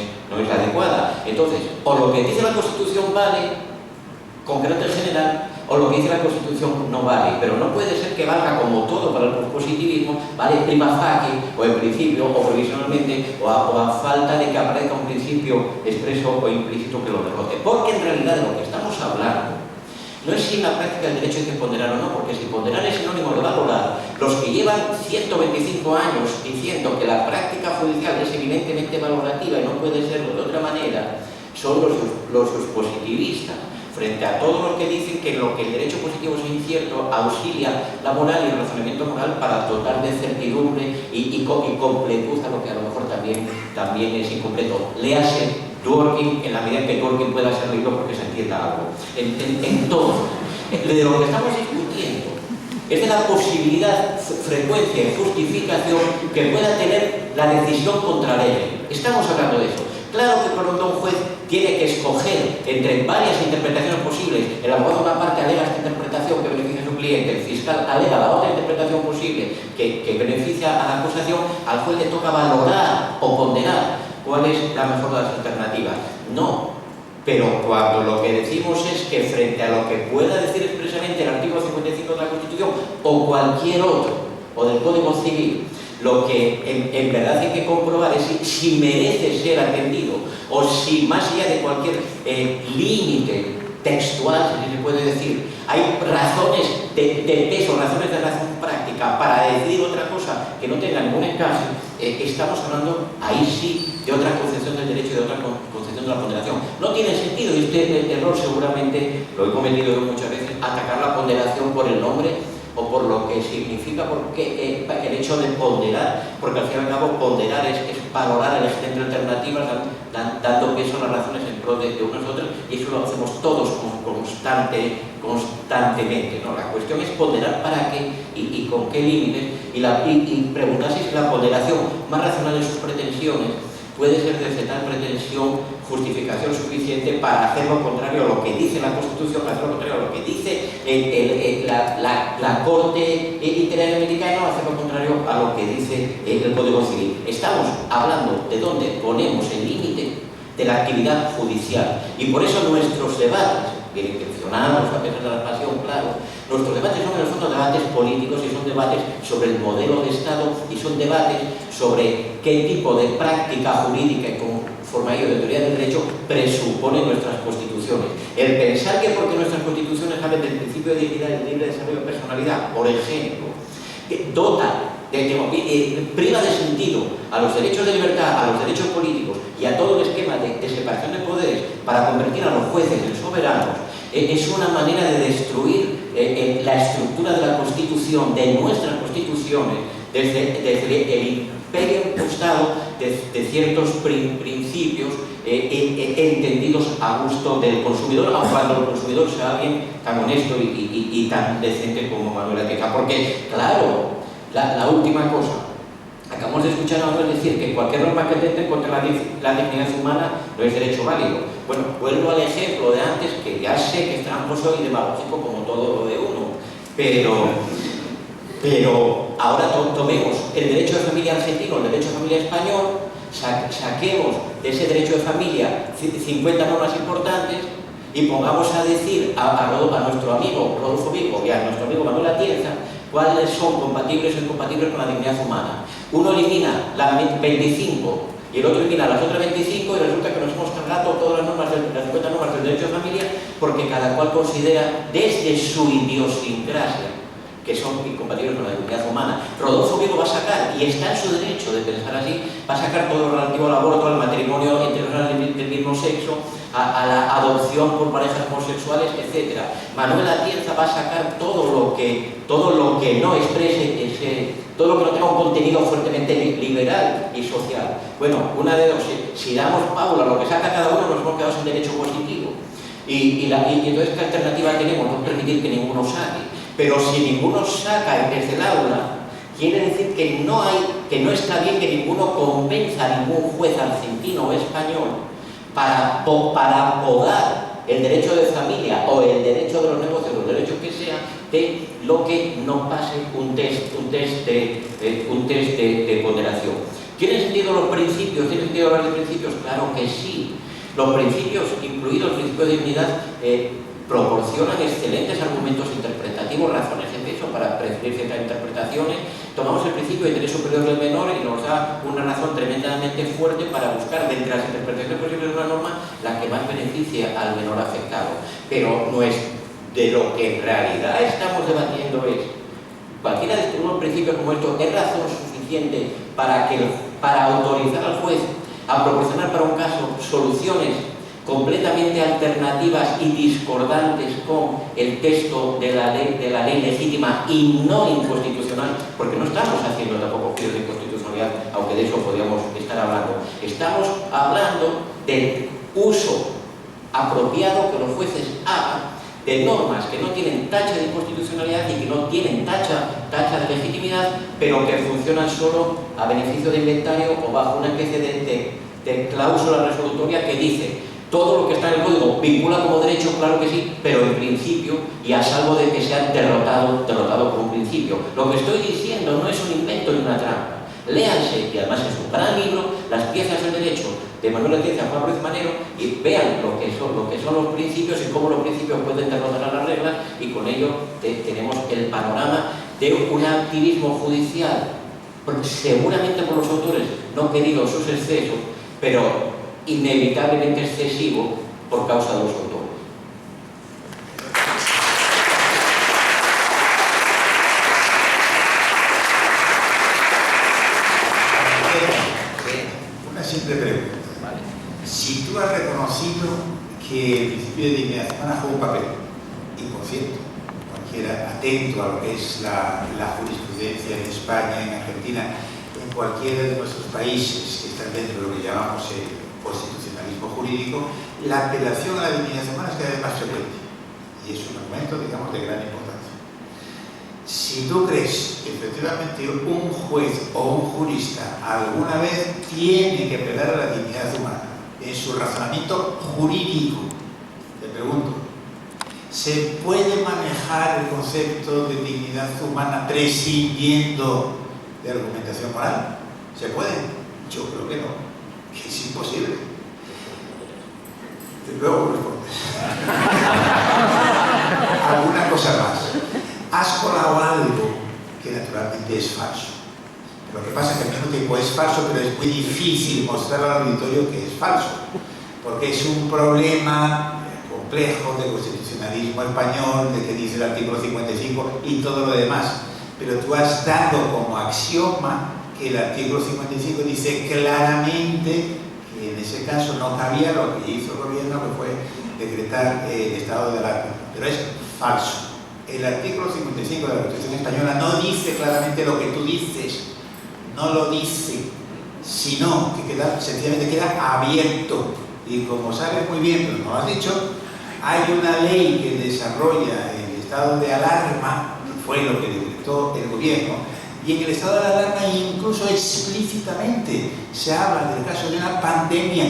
[SPEAKER 5] la adecuada. Entonces, o lo que dice la Constitución vale con carácter general, o lo que dice la Constitución no vale, pero no puede ser que valga como todo para el positivismo, vale prima facie, o en principio, o provisionalmente, o a falta de que aparezca un principio expreso o implícito que lo derrote. Porque en realidad de lo que estamos hablando no es si en la práctica del derecho hay que ponderar o no, porque si ponderar es sinónimo de valorar, los que llevan 125 años diciendo que la práctica judicial es evidentemente valorativa y no puede serlo de otra manera, son los positivistas, frente a todos los que dicen que lo que el derecho positivo es incierto auxilia la moral y el razonamiento moral para dotar de certidumbre y completud a lo que a lo mejor también es incompleto. Léase Dworkin en la medida en que Dworkin pueda servirlo porque se entienda algo. Entonces, de lo que estamos discutiendo es de la posibilidad, frecuencia y justificación que pueda tener la decisión contra la ley. Estamos hablando de eso. Claro que cuando un juez tiene que escoger entre varias interpretaciones posibles, el abogado de una parte alega esta interpretación que beneficia a su cliente, el fiscal alega la otra interpretación posible que beneficia a la acusación, al juez le toca valorar o ponderar cuál es la mejor de las alternativas. No, pero cuando lo que decimos es que frente a lo que pueda decir expresamente el artículo 55 de la Constitución o cualquier otro, o del Código Civil, lo que en verdad hay que comprobar es si merece ser atendido o si más allá de cualquier límite textual, si se puede decir, hay razones de peso, razones de razón práctica para decir otra cosa que no tenga ningún encaje, estamos hablando ahí sí de otra concepción del derecho y de otra concepción de la ponderación. No tiene sentido, y este error seguramente lo he cometido yo muchas veces, atacar la ponderación por el nombre o por lo que significa, porque el hecho de ponderar, porque al fin y al cabo ponderar es valorar, elegir entre alternativas, dando peso a las razones en pro de unos y otros, y eso lo hacemos todos constantemente, ¿no? La cuestión es ponderar para qué y con qué límites, y preguntarse si la ponderación más racional de sus pretensiones puede ser desde tal pretensión justificación suficiente para hacer lo contrario a lo que dice la Constitución, para hacer lo contrario a lo que dice la Corte Interamericana, o hacer lo contrario a lo que dice el Código Civil. Estamos hablando de dónde ponemos el límite de la actividad judicial, y por eso nuestros debates, bien intencionados, a pesar de la pasión, claro, nuestros debates son en el fondo debates políticos, y son debates sobre el modelo de Estado, y son debates sobre qué tipo de práctica jurídica y con forma de teoría del derecho presuponen nuestras constituciones. El pensar que porque nuestras constituciones hablan del principio de dignidad y del libre desarrollo de personalidad, por ejemplo, que dota, priva de sentido a los derechos de libertad, a los derechos políticos y a todo el esquema de separación de poderes para convertir a los jueces en soberanos, es una manera de destruir la estructura de la Constitución, de nuestras constituciones, desde el imperio incrustado de ciertos principios entendidos a gusto del consumidor, aun cuando el consumidor sea alguien tan honesto y tan decente como Manuel Ateca. Porque, claro, la última cosa, acabamos de escuchar a Manuel decir que cualquier norma que atente contra la dignidad humana no es derecho válido. Bueno, vuelvo al ejemplo de antes, que ya sé que es tramposo y demagógico como todo lo de uno, pero ahora tomemos el derecho de familia argentino, el derecho de familia español, saquemos de ese derecho de familia 50 normas importantes y pongamos a decir a nuestro amigo Rodolfo Vigo y a nuestro amigo Manuel Atienza cuáles son compatibles o incompatibles con la dignidad humana. Uno elimina las 25 y el otro elimina las otras 25, y resulta que nos hemos cargado todas las 50 normas del derecho de familia, porque cada cual considera desde su idiosincrasia que son incompatibles con la dignidad humana. Rodolfo Vigo va a sacar, y está en su derecho de pensar así, va a sacar todo lo relativo al aborto, al matrimonio entre personas del mismo sexo, a la adopción por parejas homosexuales, etc. Manuel Atienza va a sacar todo lo que no exprese todo lo que no tenga un contenido fuertemente liberal y social. Bueno, una de dos, si damos Paula lo que saca cada uno, nos hemos quedado sin derecho positivo. Y entonces, ¿qué alternativa tenemos? No permitir que ninguno saque. Pero si ninguno saca desde el aula, quiere decir que no está bien que ninguno convenza a ningún juez argentino o español para podar el derecho de familia o el derecho de los negocios, los derechos que sea, de lo que no pase un test de ponderación. ¿Tienen sentido los principios? ¿Tienen sentido hablar de principios? Claro que sí. Los principios, incluidos el principio de dignidad, proporcionan excelentes argumentos interpretativos, razones de peso para preferir ciertas interpretaciones. Tomamos el principio de interés superior del menor y nos da una razón tremendamente fuerte para buscar, de entre las interpretaciones posibles de una norma, la que más beneficie al menor afectado. Pero no es de lo que en realidad estamos debatiendo es, cualquiera de estos principios como estos, ¿es razón suficiente para autorizar al juez a proporcionar para un caso soluciones completamente alternativas y discordantes con el texto de la ley legítima y no inconstitucional? Porque no estamos haciendo tampoco juicios de inconstitucionalidad, aunque de eso podríamos estar hablando. Estamos hablando del uso apropiado que los jueces hagan de normas que no tienen tacha de inconstitucionalidad y que no tienen tacha de legitimidad, pero que funcionan solo a beneficio de inventario o bajo una especie de cláusula resolutoria que dice: todo lo que está en el código vincula como derecho, claro que sí, pero en principio y a salvo de que sea derrotado como un principio. Lo que estoy diciendo no es un invento ni una trampa. Léanse, y además es un gran libro, Las piezas del derecho, de Manuel Atienza, Juan Ruiz Manero, y vean lo que son los principios y cómo los principios pueden derrotar a las reglas, y con ello tenemos el panorama de un activismo judicial, seguramente por los autores no queridos sus excesos, pero inevitablemente excesivo por causa de los autores.
[SPEAKER 3] Una simple pregunta.
[SPEAKER 5] Vale.
[SPEAKER 3] Si tú has reconocido que el principio de dignidad humana juega un papel, y por cierto, cualquiera atento a lo que es la jurisprudencia en España, en Argentina, en cualquiera de nuestros países que están dentro de lo que llamamos el constitucionalismo jurídico, la apelación a la dignidad humana es cada vez más frecuente y es un argumento, digamos, de gran importancia. Si tú crees que efectivamente un juez o un jurista alguna vez tiene que apelar a la dignidad humana en su razonamiento jurídico. Te pregunto, ¿se puede manejar el concepto de dignidad humana prescindiendo de argumentación moral? ¿Se puede? Yo creo que no, que es imposible. Luego respondes. Alguna cosa más. Has colado algo que naturalmente es falso. Lo que pasa es que al mismo tiempo es falso, pero es muy difícil mostrar al auditorio que es falso, porque es un problema complejo de constitucionalismo español, de que dice el artículo 55 y todo lo demás. Pero tú has dado como axioma que el artículo 55 dice claramente que en ese caso no cabía lo que hizo el gobierno, que fue decretar el estado de alarma. Pero es falso. El artículo 55 de la Constitución española no dice claramente lo que tú dices, no lo dice, sino que sencillamente queda abierto. Y como sabes muy bien, pero no lo has dicho, hay una ley que desarrolla el estado de alarma, que fue lo que decretó el gobierno, y en el estado de alarma incluso explícitamente se habla del caso de una pandemia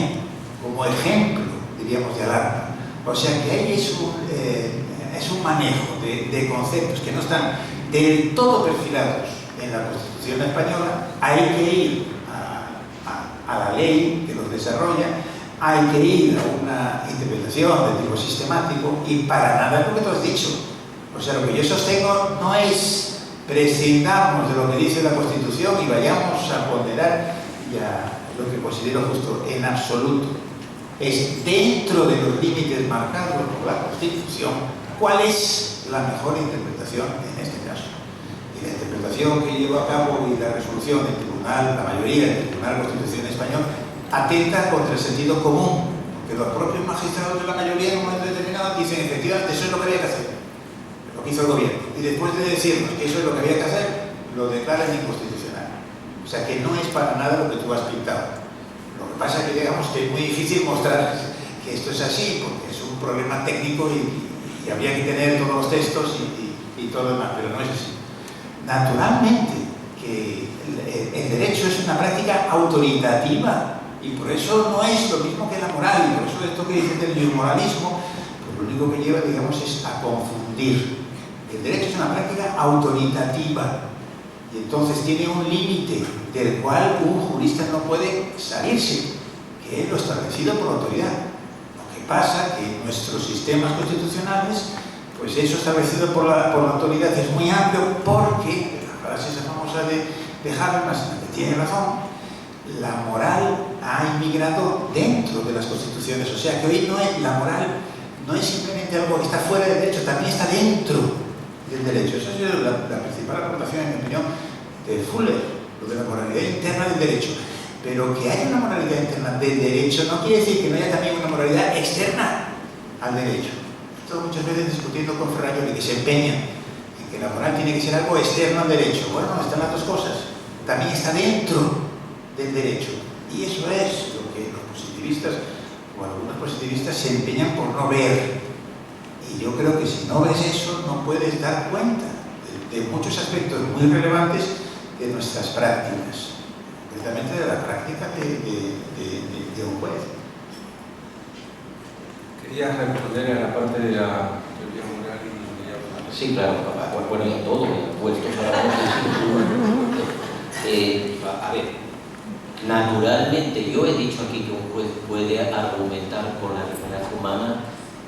[SPEAKER 3] como ejemplo, diríamos, de alarma. O sea que ahí es un manejo de conceptos que no están del todo perfilados en la Constitución española. Hay que ir a la ley que los desarrolla, hay que ir a una interpretación de tipo sistemático, y para nada es lo que tú has dicho. O sea, lo que yo sostengo no es prescindamos de lo que dice la Constitución y vayamos a ponderar ya lo que considero justo, en absoluto. Es dentro de los límites marcados por la Constitución cuál es la mejor interpretación en este caso. Y la interpretación que llevó a cabo y la resolución del Tribunal, la mayoría del Tribunal de Constitución español, atenta contra el sentido común, porque los propios magistrados de la mayoría en un momento determinado dicen efectivamente eso es lo que había que hacer, lo que hizo el gobierno, y después de decirnos que eso es lo que había que hacer, lo declaran inconstitucional. O sea que no es para nada lo que tú has pintado. Lo que pasa es que digamos que es muy difícil mostrar que esto es así, porque es un problema técnico y habría que tener todos los textos y todo lo demás, pero no es así. Naturalmente que el derecho es una práctica autoritativa y por eso no es lo mismo que la moral, y por eso esto que dicen del neomoralismo, pues lo único que lleva, digamos, es a confundir. El derecho es una práctica autoritativa y entonces tiene un límite del cual un jurista no puede salirse, que es lo establecido por la autoridad. Lo que pasa es que en nuestros sistemas constitucionales, pues eso establecido por la autoridad es muy amplio, porque la frase esa famosa de Habermas, que tiene razón, la moral ha inmigrado dentro de las constituciones. O sea que hoy la moral no es simplemente algo que está fuera del derecho, también está dentro del derecho. Esa es la principal aportación, en mi opinión, de Fuller, lo de la moralidad interna del derecho. Pero que haya una moralidad interna del derecho no quiere decir que no haya también una moralidad externa al derecho. Esto muchas veces discutiendo con Ferrari, que se empeña en que la moral tiene que ser algo externo al derecho. Bueno, están las dos cosas. También está dentro del derecho. Y eso es lo que los positivistas, o algunos positivistas, se empeñan por no ver. Y yo creo que si no ves eso, no puedes dar cuenta de muchos aspectos muy relevantes de nuestras prácticas, concretamente de la práctica de un juez.
[SPEAKER 6] ¿Querías responder a la parte de la teoría moral y la teoría moral?
[SPEAKER 5] Sí, claro, bueno, y a todo, puestos a la a ver, naturalmente, yo he dicho aquí que un juez puede argumentar con la dignidad humana,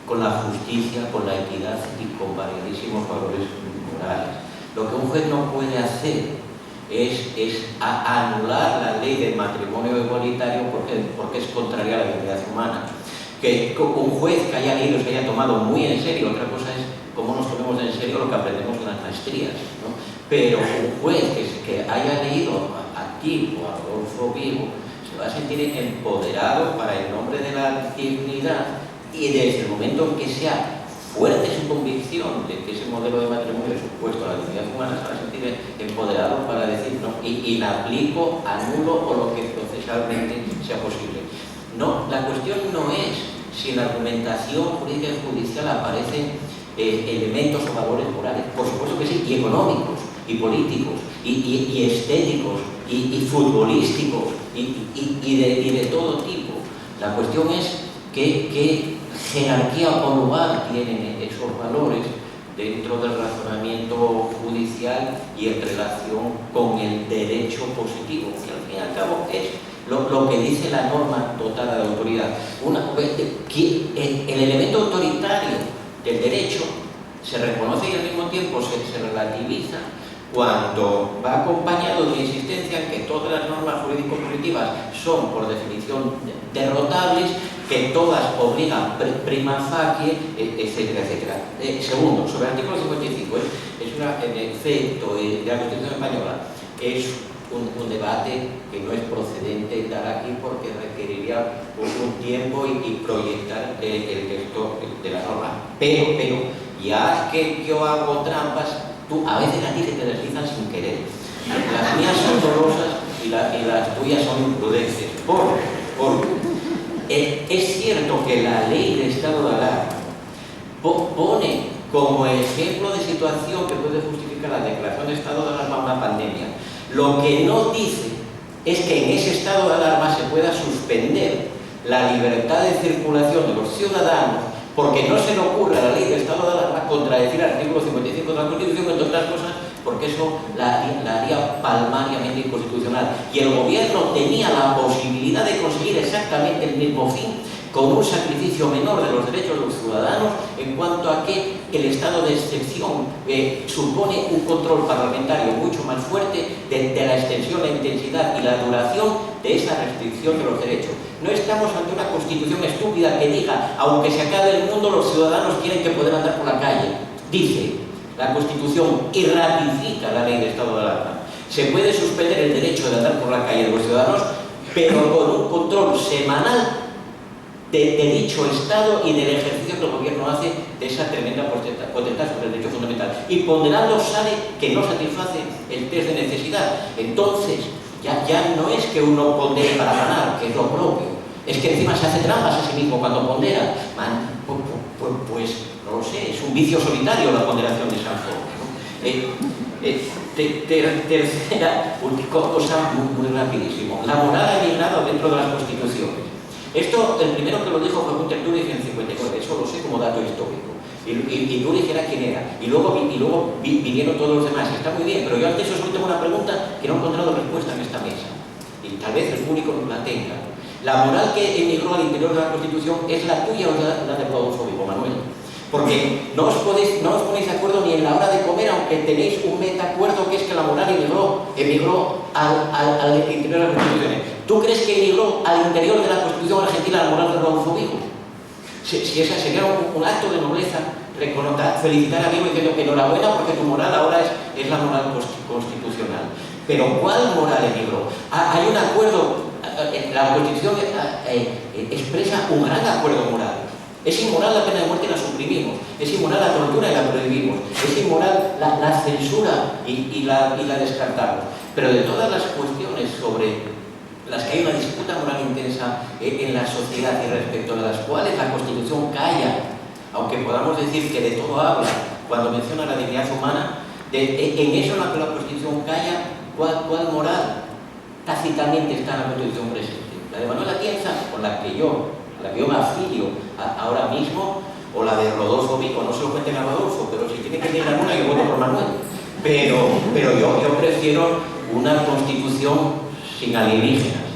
[SPEAKER 5] con la justicia, con la equidad y con variadísimos valores morales. Lo que un juez no puede hacer es anular la ley del matrimonio igualitario porque es contraria a la dignidad humana. Que un juez que haya leído, se haya tomado muy en serio, otra cosa es cómo nos tomemos en serio lo que aprendemos en las maestrías, ¿no? Pero un juez que haya leído aquí o a Rodolfo Vigo se va a sentir empoderado para el nombre de la dignidad, y desde el momento en que sea fuerte su convicción de que ese modelo de matrimonio es opuesto a la dignidad humana, se va a sentir empoderado para decir no, y la aplico, anulo o lo que procesalmente sea posible. No, la cuestión no es si en la argumentación jurídica y judicial aparecen elementos o valores morales, por supuesto que sí, y económicos, y políticos, y estéticos, y futbolísticos, y de todo tipo. La cuestión es qué jerarquía o lugar tienen esos valores dentro del razonamiento judicial y en relación con el derecho positivo, que al fin y al cabo es lo que dice la norma dotada de autoridad. El elemento autoritario del derecho se reconoce y al mismo tiempo se relativiza cuando va acompañado de una insistencia en que todas las normas jurídico-positivas son, por definición, derrotables, que todas obligan prima facie, etcétera, etcétera. Segundo, sobre el artículo 55, en efecto de la Constitución Española, es un debate que no es procedente dar aquí porque requeriría un tiempo y proyectar el texto de la norma. Pero, ya que yo hago trampas, a veces a ti se te deslizan sin querer. Las mías son dolosas y las tuyas son imprudentes. Es cierto que la ley de estado de alarma pone como ejemplo de situación que puede justificar la declaración de estado de alarma a una pandemia. Lo que no dice es que en ese estado de alarma se pueda suspender la libertad de circulación de los ciudadanos porque no se le ocurre a la ley de estado de alarma contradecir el artículo 55 de la Constitución, entre otras cosas, porque eso la haría palmariamente inconstitucional. Y el gobierno tenía la posibilidad de conseguir exactamente el mismo fin con un sacrificio menor de los derechos de los ciudadanos en cuanto a que el estado de excepción supone un control parlamentario mucho más fuerte de la extensión, la intensidad y la duración de esa restricción de los derechos. No estamos ante una constitución estúpida que diga, aunque se acabe el mundo, los ciudadanos quieren que puedan andar por la calle. Dice la Constitución y ratifica la ley de estado de alarma. Se puede suspender el derecho de andar por la calle de los ciudadanos, pero con un control semanal de dicho Estado y del ejercicio que el gobierno hace de esa tremenda potestad sobre el derecho fundamental. Y ponderando sale que no satisface el test de necesidad. Entonces, ya no es que uno pondere para ganar, que es lo propio, es que encima se hace trampas a sí mismo cuando pondera. Pues no lo sé, es un vicio solitario la ponderación de Sanford, ¿no? Tercera cosa muy rapidísimo. La moral ha emigrado dentro de las constituciones. Esto, el primero que lo dijo fue Günter Dülich en 59, eso lo sé como dato histórico. Y Dülich era quien era. Y luego vinieron todos los demás. Está muy bien, pero yo ante eso solo tengo una pregunta que no he encontrado respuesta en esta mesa. Y tal vez el público no la tenga. ¿La moral que emigró al interior de la Constitución es la tuya o la de Rodolfo Vigo, Manuel? Porque no os ponéis de acuerdo ni en la hora de comer, aunque tenéis un metacuerdo que es que la moral emigró al interior de las constituciones. ¿Tú crees que emigró al interior de la Constitución argentina la moral de Rodolfo Vigo? Si esa sería un acto de nobleza, felicitar a Vigo diciendo que enhorabuena porque tu moral ahora es la moral constitucional. Pero ¿cuál moral emigró? Hay un acuerdo, la Constitución expresa un gran acuerdo moral. Es inmoral la pena de muerte y la suprimimos, es inmoral la tortura y la prohibimos, es inmoral la censura y la descartamos. Pero de todas las cuestiones sobre las que hay una disputa moral intensa en la sociedad y respecto a las cuales la Constitución calla, aunque podamos decir que de todo habla cuando menciona la dignidad humana, en eso en la que la Constitución calla, ¿cuál moral tácitamente está en la Constitución presente? La de Manuel Atienza, con la que yo me afilio ahora mismo, o la de Rodolfo Vigo. No se lo cuenten a Rodolfo, pero si tiene que ir alguna, yo voto por Manuel. Pero yo prefiero una Constitución sin alienígenas.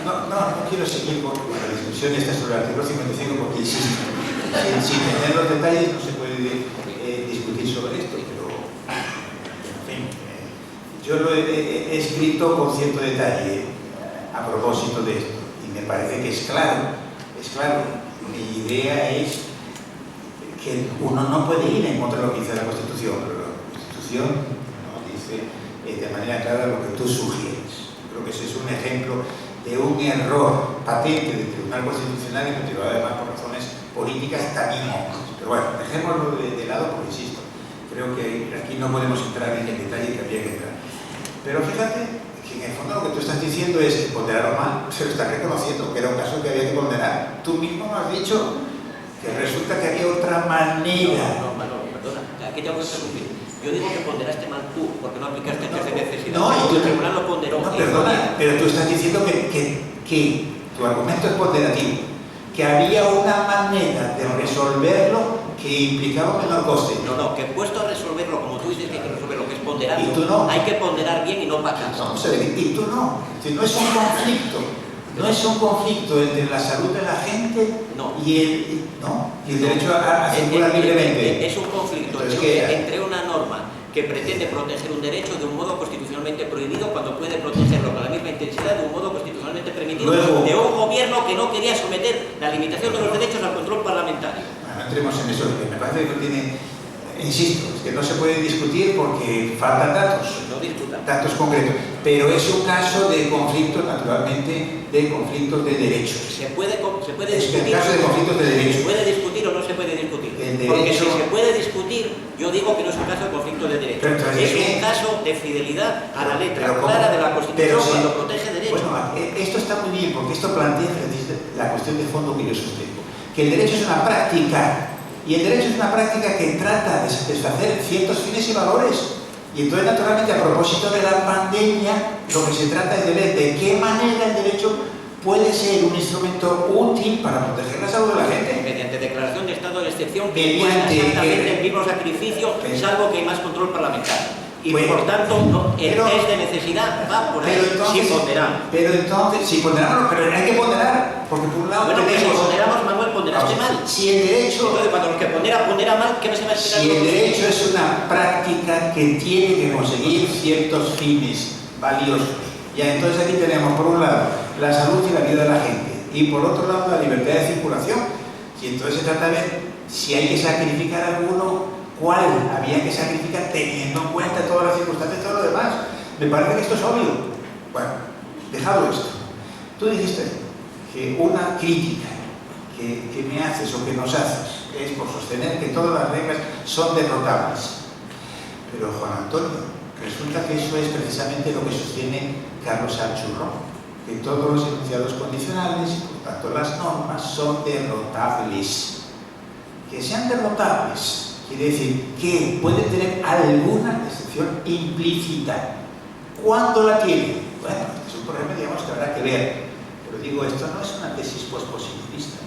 [SPEAKER 3] No quiero seguir con la discusión esta sobre el artículo 55 porque insisto, sin tener los detalles no se puede discutir sobre esto, pero en fin, yo lo he escrito con cierto detalle a propósito de esto y me parece que es claro. Mi idea es que uno no puede ir en contra de lo que dice la Constitución, pero la Constitución no dice de manera clara lo que tú sugieres. Creo que ese es un ejemplo de un error patente del Tribunal Constitucional y motivado además por razones políticas también obvias. Pero bueno, dejémoslo de lado porque insisto, creo que aquí no podemos entrar en el detalle que habría que entrar. Pero fíjate que en el fondo lo que tú estás diciendo es que ponderaron mal, se lo estás reconociendo, que era un caso que había que ponderar. Tú mismo me has dicho que que resulta que había otra manera.
[SPEAKER 4] No, Manolo, perdona, aquí tengo que interrumpir. Yo digo que ponderaste mal tú, porque no aplicaste el test de necesidad.
[SPEAKER 3] No, y tú-
[SPEAKER 4] el tribunal lo ponderó.
[SPEAKER 3] No, perdona, pero tú estás diciendo que tu argumento es ponderativo, que había una manera de resolverlo que implicaba un menor coste.
[SPEAKER 4] No, que puesto a resolverlo, como tú dices que hay que resolverlo, que es ponderarlo,
[SPEAKER 3] Y tú no.
[SPEAKER 4] hay que ponderar bien y no pacar.
[SPEAKER 3] Vamos a ver, y tú no. Si no es un conflicto. No es un conflicto entre la salud de la gente
[SPEAKER 4] No.
[SPEAKER 3] y el derecho a circular libremente.
[SPEAKER 4] Es un conflicto
[SPEAKER 3] Entonces, ¿qué?
[SPEAKER 4] entre una norma que pretende proteger un derecho de un modo constitucionalmente prohibido cuando puede protegerlo con la misma intensidad de un modo constitucionalmente permitido
[SPEAKER 3] Luego-
[SPEAKER 4] de un gobierno que no quería someter la limitación de los derechos al control parlamentario.
[SPEAKER 3] No entremos en eso, que me parece que no tiene, insisto, es que no se puede discutir porque faltan datos,
[SPEAKER 4] No discutan.
[SPEAKER 3] datos concretos, pero es un caso de conflicto, naturalmente, de conflictos de derechos.
[SPEAKER 4] Se puede
[SPEAKER 3] Es que
[SPEAKER 4] discutir.
[SPEAKER 3] en caso de conflictos de
[SPEAKER 4] ¿Se
[SPEAKER 3] derechos,
[SPEAKER 4] puede discutir o no se puede discutir?
[SPEAKER 3] El
[SPEAKER 4] Porque
[SPEAKER 3] derecho-
[SPEAKER 4] si se puede discutir, yo digo que no es un caso de conflicto de derechos.
[SPEAKER 3] Pero entonces,
[SPEAKER 4] Es
[SPEAKER 3] ¿qué?
[SPEAKER 4] un caso de fidelidad a la letra
[SPEAKER 3] Pero ¿cómo?
[SPEAKER 4] clara de la Constitución
[SPEAKER 3] Pero sí.
[SPEAKER 4] cuando protege derechos.
[SPEAKER 3] Bueno, esto está muy bien porque esto plantea la cuestión de fondo que yo sostengo, que el derecho es una práctica y el derecho es una práctica que trata de satisfacer ciertos fines y valores. Y entonces, naturalmente, a propósito de la pandemia, lo que se trata es de ver de qué manera el derecho puede ser un instrumento útil para proteger la salud de la gente.
[SPEAKER 4] Mediante declaración de estado de excepción que
[SPEAKER 3] Mediante-
[SPEAKER 4] implica exactamente el mismo sacrificio,
[SPEAKER 3] Pero-
[SPEAKER 4] salvo que hay más control parlamentario. Y
[SPEAKER 3] Bueno,
[SPEAKER 4] por tanto, el
[SPEAKER 3] pero-
[SPEAKER 4] test de necesidad va por ahí, sin ponderar.
[SPEAKER 3] pero entonces, si ponderamos, pero hay que ponderar, porque por un lado
[SPEAKER 4] Bueno, que si
[SPEAKER 3] tenemos-
[SPEAKER 4] ponderamos, Manuel, ponderaste
[SPEAKER 3] Vamos,
[SPEAKER 4] mal.
[SPEAKER 3] Si el derecho
[SPEAKER 4] Entonces, cuando el que pondera mal, ¿qué me se va a explicar?
[SPEAKER 3] Si el derecho es una práctica que tiene que conseguir ciertos fines valiosos, ya entonces aquí tenemos por un lado la salud y la vida de la gente y por otro lado la libertad de circulación. Y entonces se trata de ver si hay que sacrificar alguno, cuál había que sacrificar teniendo en cuenta todas las circunstancias y todo lo demás. Me parece que esto es obvio. Bueno, dejado esto. Tú dijiste que una crítica que me haces o que nos haces es por sostener que todas las reglas son derrotables. Pero Juan Antonio, resulta que eso es precisamente lo que sostiene Carlos Archurrón, que todos los enunciados condicionales y por tanto las normas son derrotables. Que sean derrotables quiere decir que pueden tener alguna excepción implícita. ¿Cuándo la tienen? Bueno, este es un problema, digamos, que habrá que ver. Pero digo, esto no es una tesis pospositivista.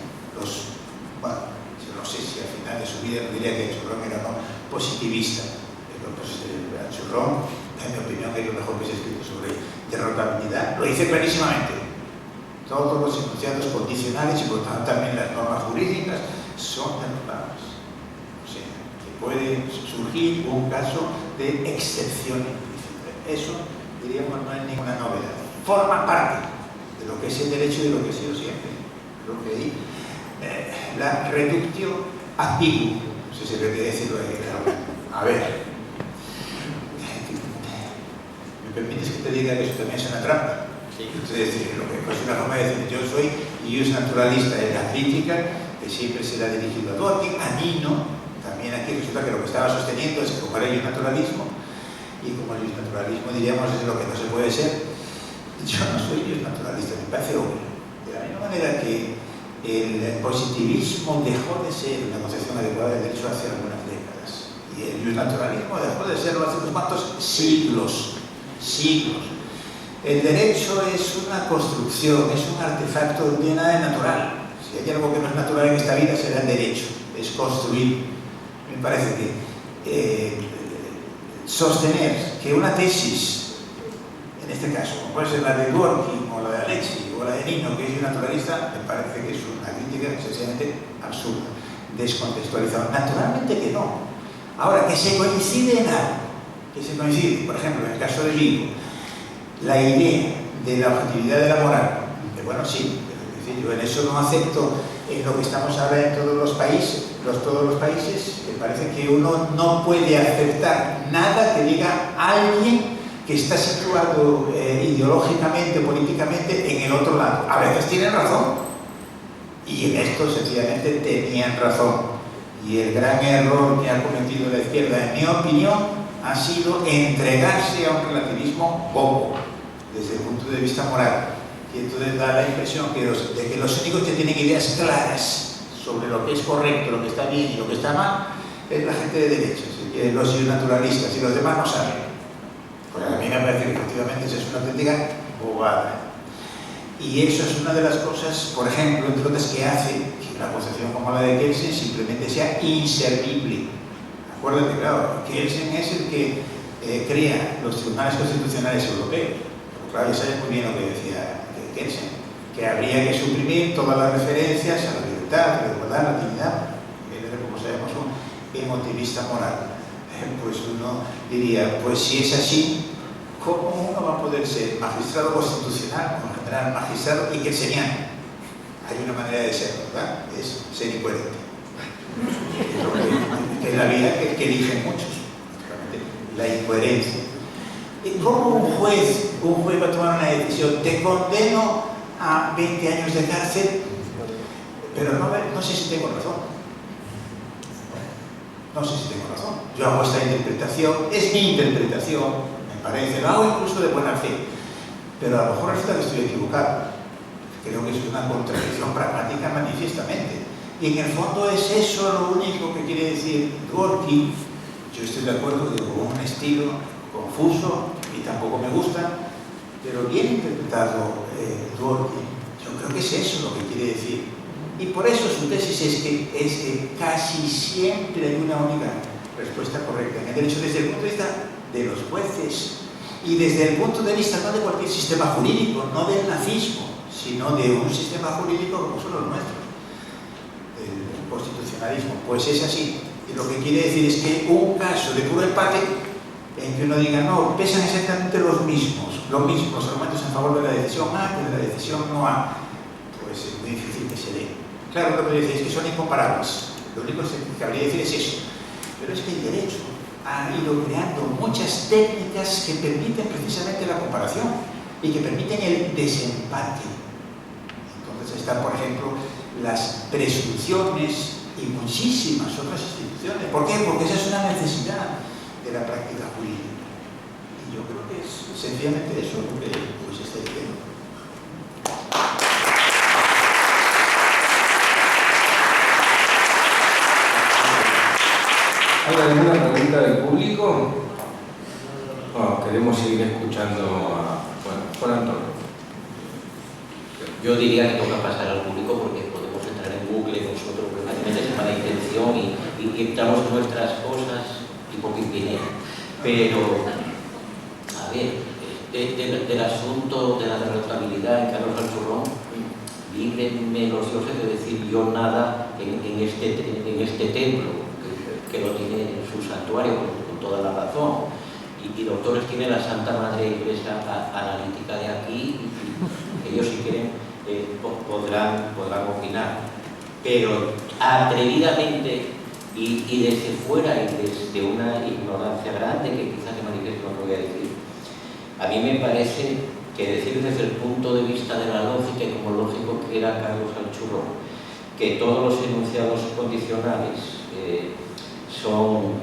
[SPEAKER 3] Bueno, yo no sé si al final de su vida no diría que Archurrón era no positivista, pero pues Archurrón, en mi opinión, que es lo mejor que se ha escrito sobre derrotabilidad, lo dice clarísimamente. Todos los enunciados condicionales y por tanto también las normas jurídicas son derrotables. O sea, que puede surgir un caso de excepción implícita. Eso, diríamos, no es ninguna novedad. Forma parte de lo que es el derecho y de lo que ha sido siempre. Lo que hay, la reductio ad vivo, no sé si se debe decirlo ahí. A ver, ¿me permites que te diga que eso también es una trampa? Entonces, lo que es una forma de decir, yo soy y es naturalista en la crítica, que siempre será dirigido a Dworkin, a Nino, también aquí resulta que lo que estaba sosteniendo es que como el naturalismo, y como el naturalismo diríamos es lo que no se puede ser, yo no soy naturalista, me parece obvio. De la misma manera que el positivismo dejó de ser una concepción adecuada del derecho hace algunas décadas, y el naturalismo dejó de serlo hace unos cuantos siglos. El derecho es una construcción, es un artefacto donde nada es natural. Si hay algo que no es natural en esta vida será el derecho, es construir. Me parece que sostener que una tesis, en este caso, como puede ser la de Dworkin o la de Alexi o la de Nino, que es naturalista, me parece que es una crítica sencillamente absurda, descontextualizada. Naturalmente que no. Ahora, que se coincide en algo, que se coincide, por ejemplo, en el caso de Vigo, la idea de la objetividad de la moral, que bueno, sí, pero yo en eso no acepto en lo que estamos ahora en todos los países, me parece que uno no puede aceptar nada que diga alguien que está situado ideológicamente, políticamente en el otro lado. A veces tienen razón, y en esto sencillamente tenían razón. Y el gran error que ha cometido la izquierda, en mi opinión, ha sido entregarse a un relativismo bobo, desde el punto de vista moral. Y entonces da la impresión de que los únicos que tienen ideas claras sobre lo que es correcto, lo que está bien y lo que está mal, es la gente de derechas, los naturalistas, y los demás no saben. Pues a mí me parece que efectivamente eso es una auténtica bobada. Y eso es una de las cosas, por ejemplo, entre otras, que hace que una concepción como la de Kelsen simplemente sea inservible. Acuérdate, claro, Kelsen es el que crea los tribunales constitucionales europeos. Pero claro, ya sabes muy bien lo que decía Kelsen, que habría que suprimir todas las referencias a la libertad, a la igualdad, a la dignidad. Él era, como sabemos, un emotivista moral. Pues uno diría, pues si es así, ¿cómo uno va a poder ser magistrado constitucional, o en general magistrado y kelseniano? Hay una manera de ser, ¿verdad? Es ser incoherente. Que es la vida que eligen muchos, la incoherencia. ¿Y cómo un juez va a tomar una decisión? Te condeno a 20 años de cárcel, pero no sé si tengo razón. No sé si tengo razón. Yo hago esta interpretación, es mi interpretación, me parece, lo hago incluso de buena fe, pero a lo mejor resulta que estoy equivocado. Creo que es una contradicción pragmática manifiestamente. Y en el fondo es eso lo único que quiere decir Dworkin. Yo estoy de acuerdo con un estilo confuso y tampoco me gusta, pero bien interpretado Dworkin. Yo creo que es eso lo que quiere decir. Y por eso su tesis es que casi siempre hay una única respuesta correcta en el derecho, desde el punto de vista de los jueces y desde el punto de vista no de cualquier sistema jurídico, no del nazismo, sino de un sistema jurídico como son los nuestros, el constitucionalismo. Pues es así. Y lo que quiere decir es que un caso de puro empate, en que uno diga, no, pesan exactamente los mismos argumentos en favor de la decisión A que de la decisión no A, pues es muy difícil que se dé. Claro, lo que decir es que son incomparables. Lo único que habría que decir es eso. Pero es que el derecho ha ido creando muchas técnicas que permiten precisamente la comparación y que permiten el desempate. Entonces están, por ejemplo, las presunciones y muchísimas otras instituciones. ¿Por qué? Porque esa es una necesidad de la práctica jurídica. Y yo creo que es sencillamente eso lo que se está diciendo.
[SPEAKER 6] ¿Hay alguna pregunta del público? No, queremos seguir escuchando a Juan Antonio.
[SPEAKER 5] Yo diría que toca pasar al público porque podemos entrar en Google nosotros permanentemente sin mala intención y entramos nuestras cosas tipo Pimpinela. Pero, a ver, del asunto de la derrotabilidad en Carlos Alchurrón, líbrenme los dioses de decir yo nada en este templo, que lo tiene en su santuario con toda la razón. Y doctores tiene la Santa Madre Iglesia Analítica de aquí, y ellos si quieren podrán opinar. Pero atrevidamente y desde fuera y desde una ignorancia grande que quizás se manifieste no lo voy a decir, a mí me parece que decir desde el punto de vista de la lógica y como lógico que era Carlos Alchurrón, que todos los enunciados condicionales son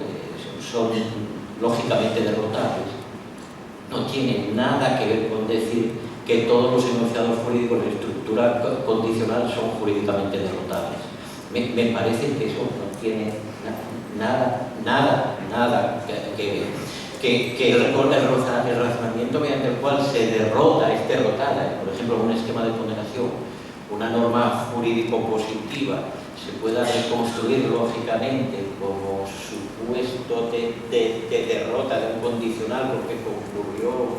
[SPEAKER 5] lógicamente derrotables, no tiene nada que ver con decir que todos los enunciados jurídicos de estructura condicional son jurídicamente derrotables. Me parece que eso no tiene nada que el razonamiento mediante el cual se derrota, es derrotada, por ejemplo, en un esquema de condenación, una norma jurídico-positiva se pueda reconstruir lógicamente como supuesto de derrota de un condicional porque concurrió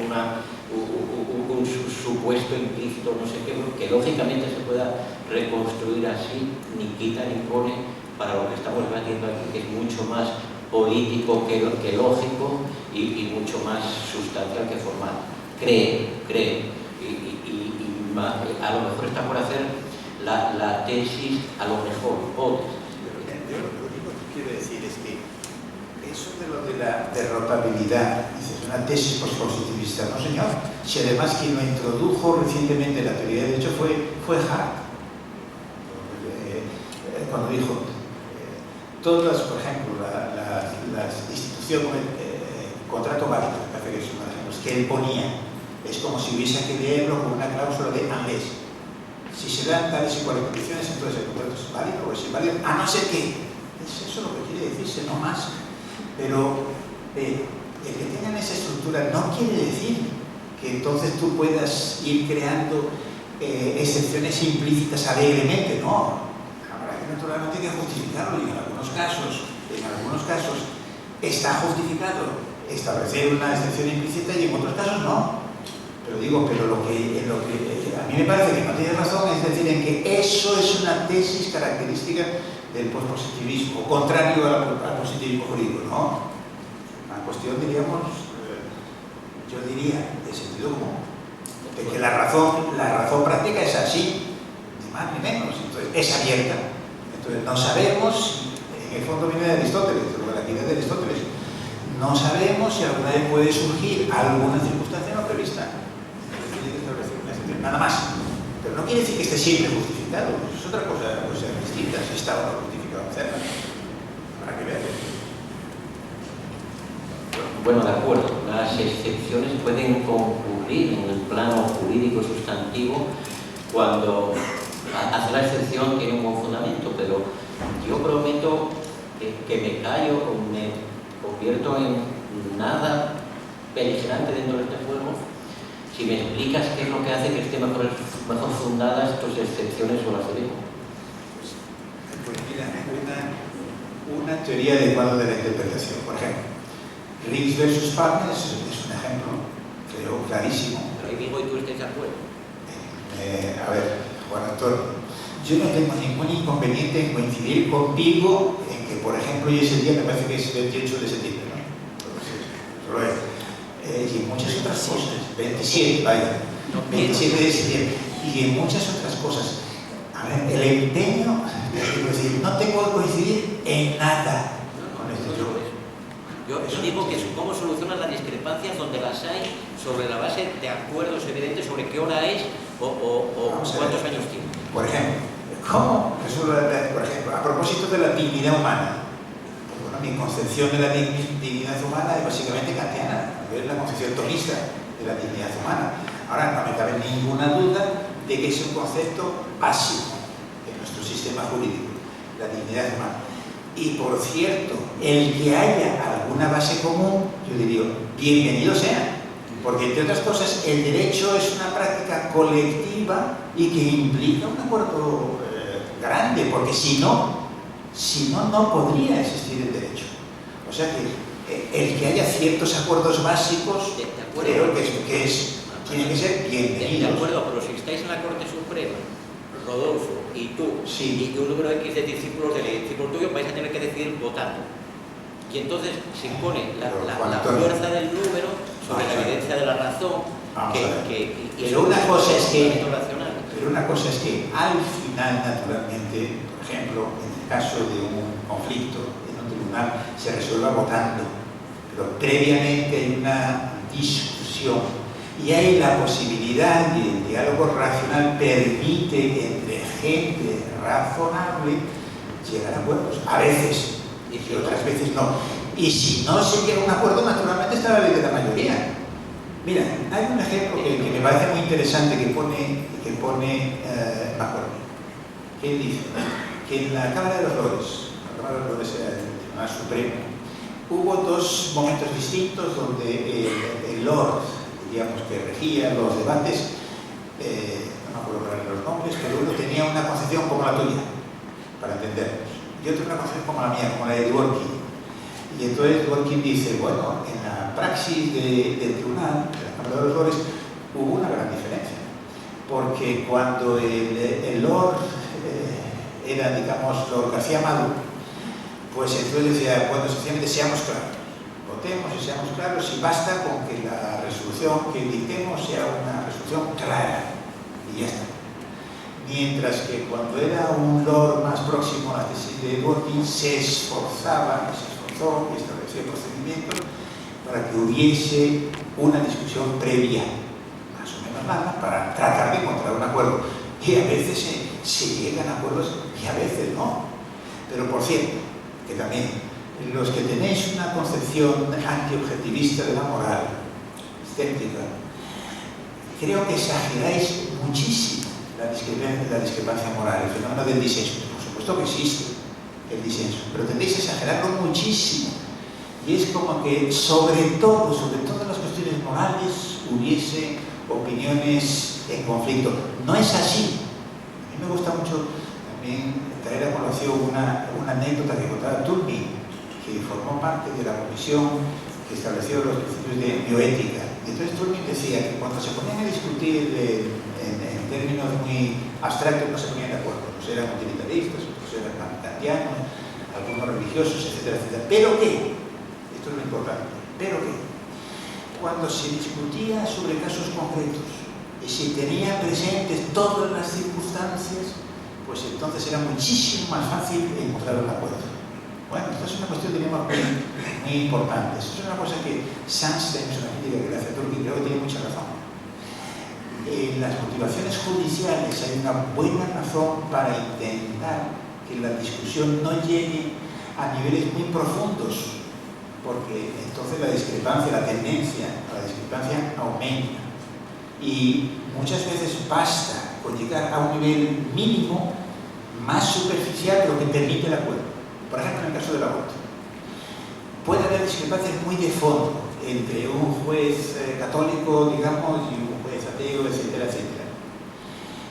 [SPEAKER 5] un supuesto implícito, no sé qué, que lógicamente se pueda reconstruir así, ni quita ni pone para lo que estamos debatiendo aquí, que es mucho más político que lógico y mucho más sustancial que formal. Creo. Y a lo mejor está por hacer la tesis, a lo mejor, hipótesis.
[SPEAKER 3] Yo lo único que quiero decir es que eso de lo de la derrotabilidad, es una tesis postpositivista, no señor. Si además quien lo introdujo recientemente en la teoría de derecho fue Hart, cuando dijo todas, por ejemplo, las instituciones, contrato válido, que es que él ponía, es como si hubiese que leerlo con una cláusula de Anglés. Si se dan tales y cuales condiciones, entonces el contrato es válido o es inválido, a no ser que. Es eso lo que quiere decirse, no más. Pero el que tengan esa estructura no quiere decir que entonces tú puedas ir creando excepciones implícitas alegremente, no. Habrá que naturalmente hay que justificarlo y en algunos casos está justificado establecer una excepción implícita y en otros casos no. Pero digo, en lo que a mí me parece que no tiene razón es decir en que eso es una tesis característica del pospositivismo, contrario al positivismo jurídico, ¿no? Una cuestión, diríamos, yo diría, de sentido común, de que la razón práctica es así, ni más ni menos, entonces es abierta. Entonces no sabemos, en el fondo viene de Aristóteles, de la actividad de Aristóteles, no sabemos si alguna vez puede surgir alguna circunstancia no prevista. Tiene que establecer una excepción, nada más. Pero no quiere decir que esté siempre justificado, es otra cosa distinta, si está o no justificado hacerla. Habrá que ver.
[SPEAKER 5] Bueno, de acuerdo, las excepciones pueden concurrir en el plano jurídico sustantivo cuando hacer la excepción tiene un buen fundamento, pero yo prometo que me callo o me convierto en nada beligerante dentro de este juego si me explicas qué es lo que hace que esté mejor fundadas tus excepciones o las de digo.
[SPEAKER 3] Pues mira, una teoría adecuada de la interpretación, por ejemplo. Riggs versus Partners es un ejemplo, creo, clarísimo.
[SPEAKER 5] Pero ahí digo y tú estés de acuerdo.
[SPEAKER 3] A ver, Juan Antonio, yo no tengo ningún inconveniente en coincidir contigo en que, por ejemplo, hoy es el día, me parece que es el 28 de septiembre, ¿no? Solo es. Y en muchas otras cosas, 27, vaya, 27 de septiembre, y en muchas otras cosas. A ver, el empeño, es decir, no tengo que coincidir en nada con este juego.
[SPEAKER 5] Yo digo que cómo solucionan las discrepancias donde las hay sobre la base de acuerdos evidentes sobre qué hora es o cuántos años tiene.
[SPEAKER 3] Por ejemplo, ¿cómo resuelve, por ejemplo, a propósito de la dignidad humana? Pues bueno, mi concepción de la dignidad humana es básicamente kantiana, es la concepción tomista de la dignidad humana. Ahora, no me cabe ninguna duda de que es un concepto básico en nuestro sistema jurídico, la dignidad humana. Y por cierto, el que haya alguna base común, yo diría, bienvenido sea, porque entre otras cosas el derecho es una práctica colectiva y que implica un acuerdo grande, porque si no, no podría existir el derecho. O sea que el que haya ciertos acuerdos básicos, creo que tiene que ser bienvenidos.
[SPEAKER 5] De acuerdo, pero si estáis en la Corte Suprema, Rodolfo y tú,
[SPEAKER 3] sí,
[SPEAKER 5] y un número X de discípulos tuyo, vais a tener que decidir votando. Y entonces se impone la fuerza del número sobre la evidencia de la razón.
[SPEAKER 3] Pero una cosa es que al final, naturalmente, por ejemplo, en el caso de un conflicto en un tribunal, se resuelva votando, pero previamente hay una discusión. Y hay la posibilidad, y el diálogo racional permite entre gente razonable llegar a acuerdos. A veces, y otras veces no. Y si no se llega a un acuerdo, naturalmente está la ley de la mayoría. Mira, hay un ejemplo que me parece muy interesante que pone Macorni, que él dice que en la Cámara de los Lores, el Tribunal Supremo, hubo dos momentos distintos donde el Lord, digamos, que regía los debates, no me acuerdo los nombres, pero uno tenía una concepción como la tuya, para entendernos, y otro una concepción como la mía, como la de Dworkin. Y entonces Dworkin dice, bueno, en la praxis del tribunal, de la Cámara de los Lores, hubo una gran diferencia, porque cuando el Lord era, digamos, Lord García Amado, pues entonces decía, bueno, sencillamente seamos claros, votemos y seamos claros, y basta con que la resolución que dictemos sea una resolución clara, y ya está. Mientras que cuando era un Lord más próximo a la tesis de Dworkin, se esforzó y estableció procedimientos para que hubiese una discusión previa, más o menos nada, para tratar de encontrar un acuerdo. Y a veces se llegan a acuerdos y a veces no. Pero por cierto, que también los que tenéis una concepción antiobjetivista de la moral, escéptica, creo que exageráis muchísimo la discrepancia moral, el fenómeno del disenso. Por supuesto que existe el disenso, pero tendéis a exagerarlo muchísimo. Y es como que sobre todas las cuestiones morales hubiese opiniones en conflicto. No es así. A mí me gusta mucho también traer a colación una anécdota que contaba Turkey, que formó parte de la comisión que estableció los principios de bioética. Entonces Turkey decía que cuando se ponían a discutir en términos muy abstractos no se ponían de acuerdo. Unos eran utilitaristas, otros eran kantianos, algunos religiosos, etcétera, etcétera. ¿Pero qué? Esto es lo importante. ¿Pero qué? Cuando se discutía sobre casos concretos y se tenían presentes todas las circunstancias, pues entonces era muchísimo más fácil encontrar un acuerdo. Bueno, esto es una cuestión, diríamos, muy importante. Esto es una cosa que Sandstein, es una crítica que le hace a Turkey, creo que tiene mucha razón. En las motivaciones judiciales hay una buena razón para intentar que la discusión no llegue a niveles muy profundos, porque entonces la discrepancia, la tendencia a la discrepancia aumenta. Y muchas veces basta con llegar a un nivel mínimo más superficial de lo que permite el acuerdo. Por ejemplo, en el caso del aborto. Puede haber discrepancias muy de fondo entre un juez católico, digamos, y un juez ateo, etcétera, etcétera.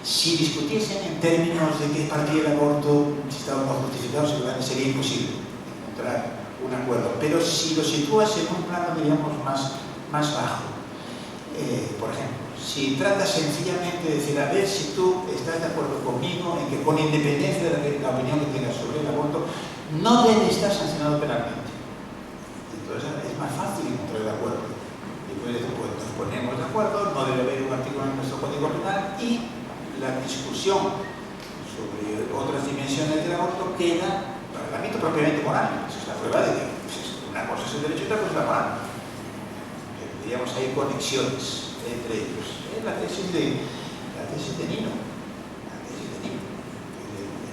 [SPEAKER 3] Si discutiesen en términos de qué partía el aborto, si estaba o no justificado, seguramente sería imposible encontrar un acuerdo. Pero si lo sitúas en un plano, diríamos, más bajo, por ejemplo, si tratas sencillamente de decir, a ver si tú estás de acuerdo conmigo en que con independencia de la opinión que tengas sobre el aborto, no debe estar sancionado penalmente. Entonces es más fácil encontrar el acuerdo. Y pues nos ponemos de acuerdo, no debe haber un artículo en nuestro Código Penal y la discusión sobre otras dimensiones del aborto queda para el ámbito propiamente moral. Esa es la prueba de que una cosa es el derecho y otra cosa es la moral. Digamos, hay conexiones entre ellos. Es la tesis de Nino.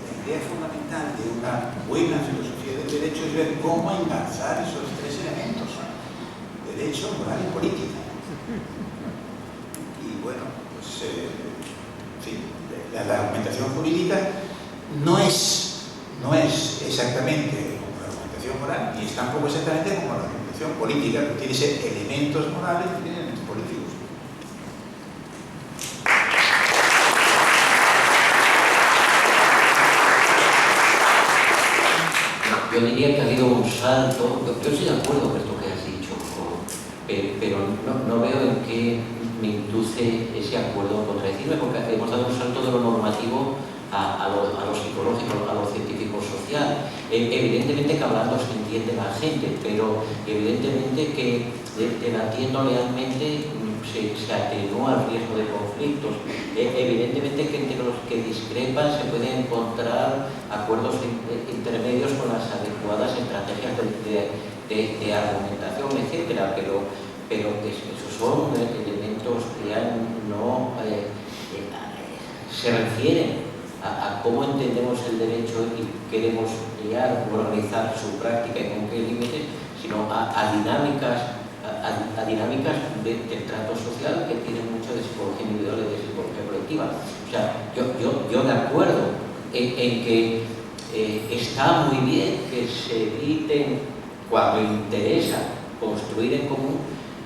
[SPEAKER 3] La idea fundamental de una buena filosofía del derecho es ver cómo enlazar esos tres elementos: derecho, moral y política. Y bueno, pues, en fin, la argumentación jurídica no es exactamente como la argumentación moral, ni es tampoco exactamente como la argumentación política, que tiene elementos morales y tiene elementos políticos.
[SPEAKER 5] Yo diría que ha habido un salto. Yo estoy de acuerdo con esto que has dicho, pero no veo en qué me induce ese acuerdo contradecirme, porque hemos dado un salto de lo normativo a lo psicológico, a lo científico-social. Evidentemente que hablando se entiende la gente, pero evidentemente que debatiendo lealmente se atenúa el riesgo de conflictos. Evidentemente que entre los que discrepan se pueden encontrar acuerdos intermedios con las adecuadas estrategias de argumentación, etcétera, pero esos son elementos que ya no se refieren a cómo entendemos el derecho y queremos organizar su práctica y con qué límites, sino a dinámicas del trato social que tienen mucho de psicología individual y de psicología colectiva. O sea, yo de acuerdo en que está muy bien que se eviten, cuando interesa construir en común,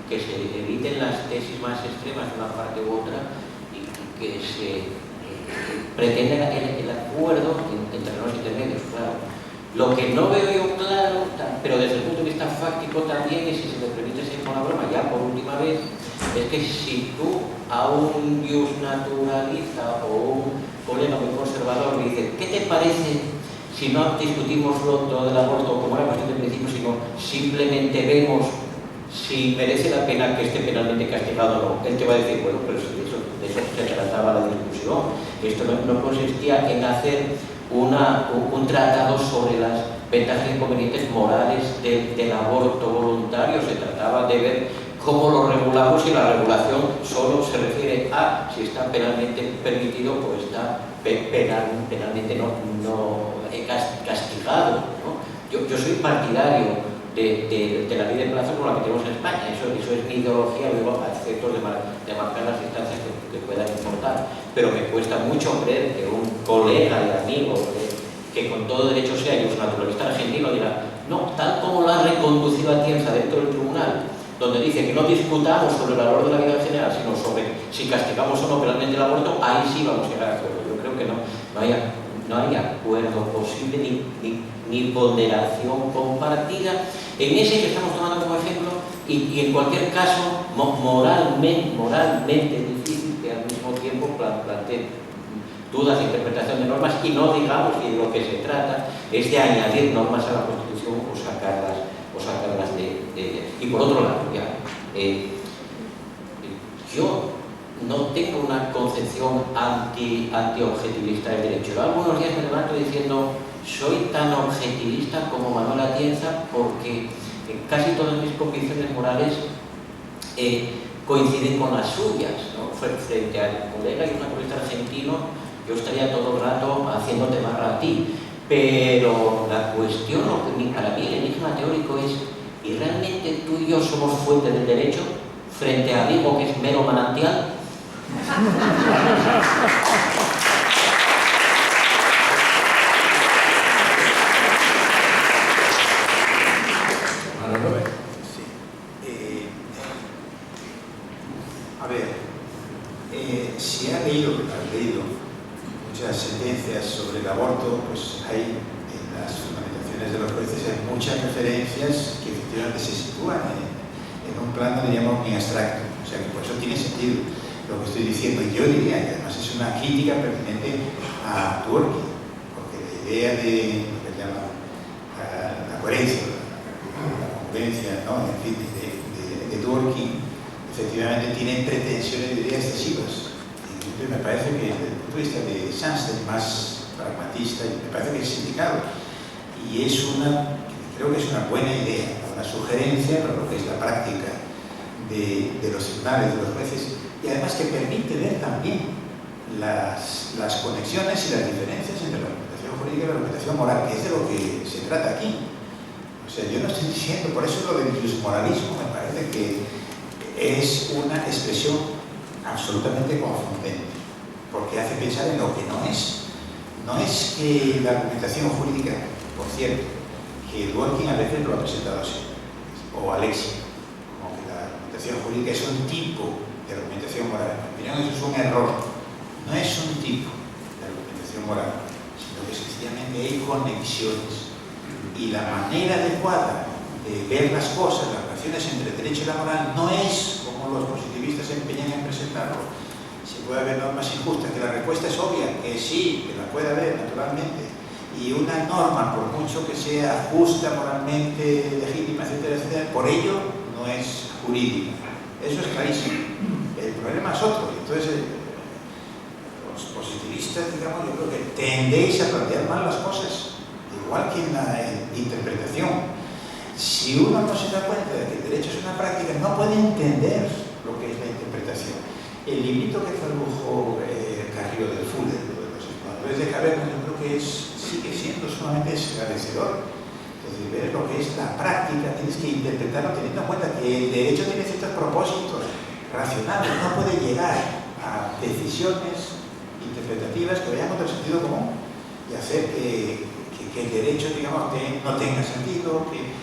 [SPEAKER 5] que se eviten las tesis más extremas de una parte u otra y que se pretenda el acuerdo entre los intermedios, claro. Lo que no veo yo claro, pero desde el punto de vista fáctico también, y si se me permite seguir con la broma ya por última vez, es que si tú a un naturalista o un colega muy conservador le dices, ¿qué te parece si no discutimos todo del aborto como una cuestión de principio, sino simplemente vemos si merece la pena que esté penalmente castigado o no? Él te va a decir, bueno, pero si de eso se trataba la discusión. Esto no consistía en hacer un tratado sobre las ventajas e inconvenientes morales del aborto voluntario. Se trataba de ver cómo lo regulamos, y la regulación solo se refiere a si está penalmente permitido o está penalmente no castigado, ¿no? Yo soy partidario de la ley de plazo como la que tenemos en España. Eso es mi ideología, luego a efectos de marcar las distancias que que puedan importar, pero me cuesta mucho creer que un colega y amigo que con todo derecho sea y un naturalista argentino dirá, no, tal como lo ha reconducido Atienza dentro del tribunal, donde dice que no discutamos sobre el valor de la vida en general, sino sobre si castigamos o no penalmente el aborto, ahí sí vamos a llegar a acuerdo. Yo creo que no hay acuerdo posible ni ponderación compartida en ese que estamos tomando como ejemplo y en cualquier caso moralmente difícil, que al mismo tiempo plantee dudas de interpretación de normas, y no digamos que de lo que se trata es de añadir normas a la Constitución o sacarlas de ella. Y por otro lado, yo no tengo una concepción anti-objetivista del derecho. Yo algunos días me levanto diciendo, soy tan objetivista como Manuel Atienza porque casi todas mis convicciones morales coinciden con las suyas, ¿no? Frente al colega y un naturalista argentino, yo estaría todo el rato haciéndote barra a ti. Pero la cuestión, para mí el enigma teórico es, ¿y realmente tú y yo somos fuente del derecho frente a Vigo, que es mero manantial?
[SPEAKER 3] A ver, si has leído muchas sentencias sobre el aborto, pues hay en las fundamentaciones de los jueces hay muchas referencias que efectivamente se sitúan en un plano, diríamos, muy abstracto. O sea que por eso tiene sentido lo que estoy diciendo. Y yo diría que además es una crítica pertinente a Dworkin, porque la idea de lo que llama la coherencia, la congruencia, ¿no? En fin, de Dworkin, efectivamente tiene pretensiones de ideas excesivas. Entonces me parece que desde el punto de vista de Sunstein, más pragmatista, me parece que es indicado. Y creo que es una buena idea, una sugerencia para lo que es la práctica de los tribunales, de los jueces, y además que permite ver también las conexiones y las diferencias entre la argumentación jurídica y la argumentación moral, que es de lo que se trata aquí. O sea, yo no estoy diciendo, por eso lo del moralismo me parece que es una expresión absolutamente confundente, porque hace pensar en lo que no es. No es que la argumentación jurídica, por cierto, que Dworkin a veces lo ha presentado así, o Alexis, como que la argumentación jurídica es un tipo de argumentación moral. En mi opinión, eso es un error. No es un tipo de argumentación moral, sino que sencillamente hay conexiones. Y la manera adecuada de ver las cosas, las relaciones entre el derecho y la moral, no es como los positivistas se empeñan en presentarlo. Si puede haber normas injustas, que la respuesta es obvia, que sí, que la puede haber naturalmente. Y una norma, por mucho que sea justa, moralmente legítima, etcétera, etcétera, por ello no es jurídica. Eso es clarísimo. El problema es otro. Entonces, los positivistas, digamos, yo creo que tendéis a plantear mal las cosas, igual que en la interpretación. Si uno no se da cuenta de que el derecho es una práctica, no puede entender lo que es la interpretación. El librito que tradujo Carrillo del Fuller, de los exploradores de cavernas, yo creo que sigue siendo sumamente esclarecedor. Es decir, ver lo que es la práctica, tienes que interpretarlo teniendo en cuenta que el derecho tiene ciertos propósitos racionales, no puede llegar a decisiones interpretativas que vayan contra el sentido común y hacer que el derecho, digamos, no tenga sentido, que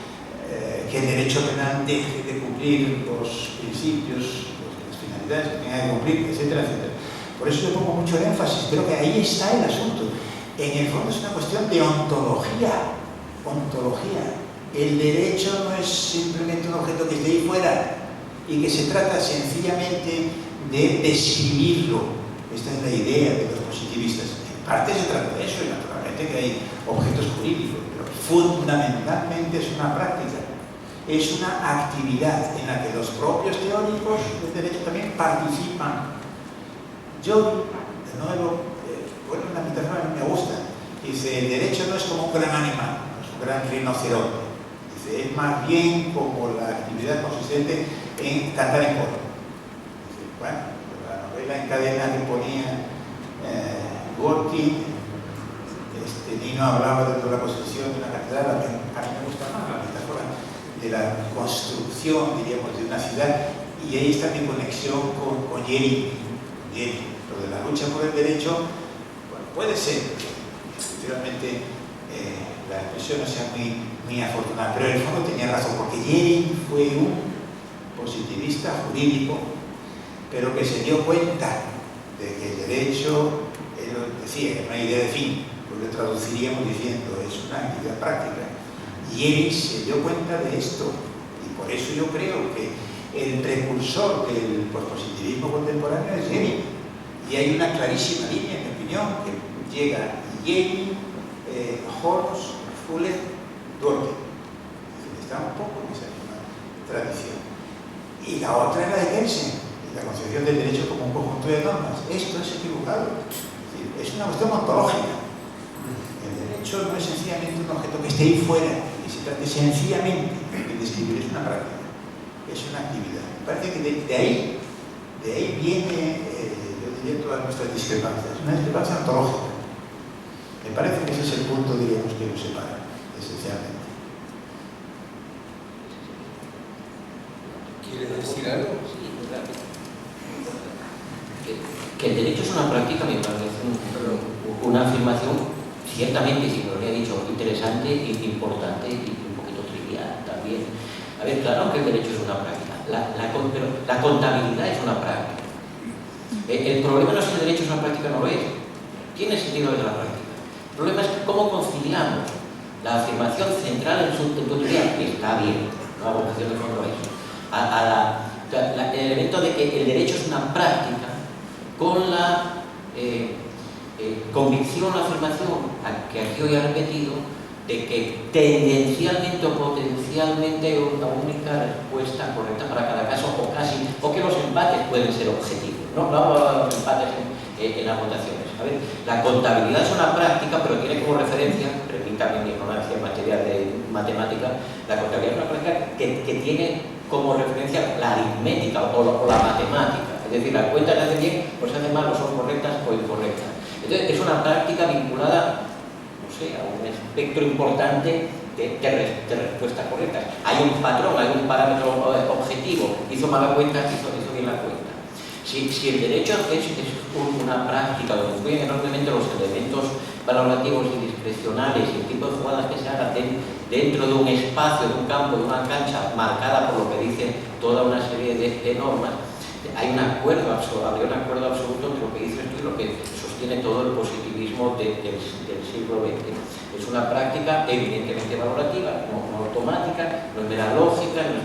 [SPEAKER 3] el derecho penal deje de cumplir los principios, las finalidades que tenga que cumplir, etcétera, etcétera. Por eso yo pongo mucho énfasis, creo que ahí está el asunto. En el fondo es una cuestión de ontología. El derecho no es simplemente un objeto que esté ahí fuera y que se trata sencillamente de describirlo. Esta es la idea de los positivistas. En parte se trata de eso y naturalmente que hay objetos jurídicos, pero fundamentalmente es una práctica. Es una actividad en la que los propios teóricos del derecho también participan. Yo, de nuevo, bueno, una metáfora que me gusta. Dice, el derecho no es como un gran animal, no es un gran rinoceronte. Dice, es más bien como la actividad consistente en cantar en coro. Dice, bueno, la novela en cadena que ponía Dworkin, Nino hablaba de la construcción de una catedral, a mí me gusta más la metáfora de la construcción, diríamos, de una ciudad, y ahí está mi conexión con Jeremy. Lenin. Lo de la lucha por el derecho, bueno, puede ser que efectivamente la expresión no sea muy afortunada, pero en el fondo tenía razón, porque Lenin fue un positivista jurídico, pero que se dio cuenta de que el derecho, él decía, era una idea de fin, pues lo traduciríamos diciendo, es una actividad práctica. Y Lenin se dio cuenta de esto, y por eso yo creo que el precursor del pospositivismo contemporáneo es Lenin. Y hay una clarísima línea, en mi opinión, que llega Lenin, Holmes, Fuller, Dworkin. Está un poco en esa misma tradición. Y la otra es la de Kelsen, la concepción del derecho como un conjunto de normas. Esto es equivocado. Es una cuestión ontológica. El derecho no es sencillamente un objeto que esté ahí fuera, y se trata sencillamente de describir, es una práctica, es una actividad. Me parece que de ahí viene, yo diría, todas nuestras discrepancias. Una discrepancia ontológica. Me parece que ese es el punto, diríamos, que nos separa, esencialmente.
[SPEAKER 2] ¿Quieres decir algo?
[SPEAKER 5] Sí, claro. Que el derecho es una práctica, me parece una afirmación ciertamente, si lo habría dicho, interesante, importante y un poquito trivial también. A ver, claro que el derecho es una práctica, pero la contabilidad es una práctica. El problema no es que el derecho es una práctica, no lo es. Tiene sentido desde la práctica. El problema es cómo conciliamos la afirmación central en su teoría, que está bien, no hago objeción de fondo a eso, el elemento de que el derecho es una práctica con la convicción, la afirmación, que aquí hoy he repetido, de que tendencialmente o potencialmente hay una única respuesta correcta para cada caso, o que los empates pueden ser objetivos. No hablo de los empates en las votaciones. A ver, la contabilidad es una práctica, pero tiene como referencia, permítame mi ignorancia en materia de matemática, la contabilidad es una práctica que tiene como referencia la aritmética o la matemática. Es decir, las cuentas se hacen bien o se hacen mal, o son correctas o incorrectas. Entonces, es una práctica vinculada, no sé, a un espectro importante de respuestas correctas. Hay un patrón, hay un parámetro objetivo. Hizo mala cuenta, hizo bien la cuenta. Si el derecho es una práctica donde influyen enormemente los elementos valorativos y discrecionales y el tipo de jugadas que se hagan dentro de un espacio, de un campo, de una cancha marcada por lo que dice toda una serie de normas, hay un acuerdo absoluto entre lo que dice esto y lo que sostiene todo el positivismo del siglo XX. Es una práctica evidentemente valorativa, no automática, no es mera lógica, no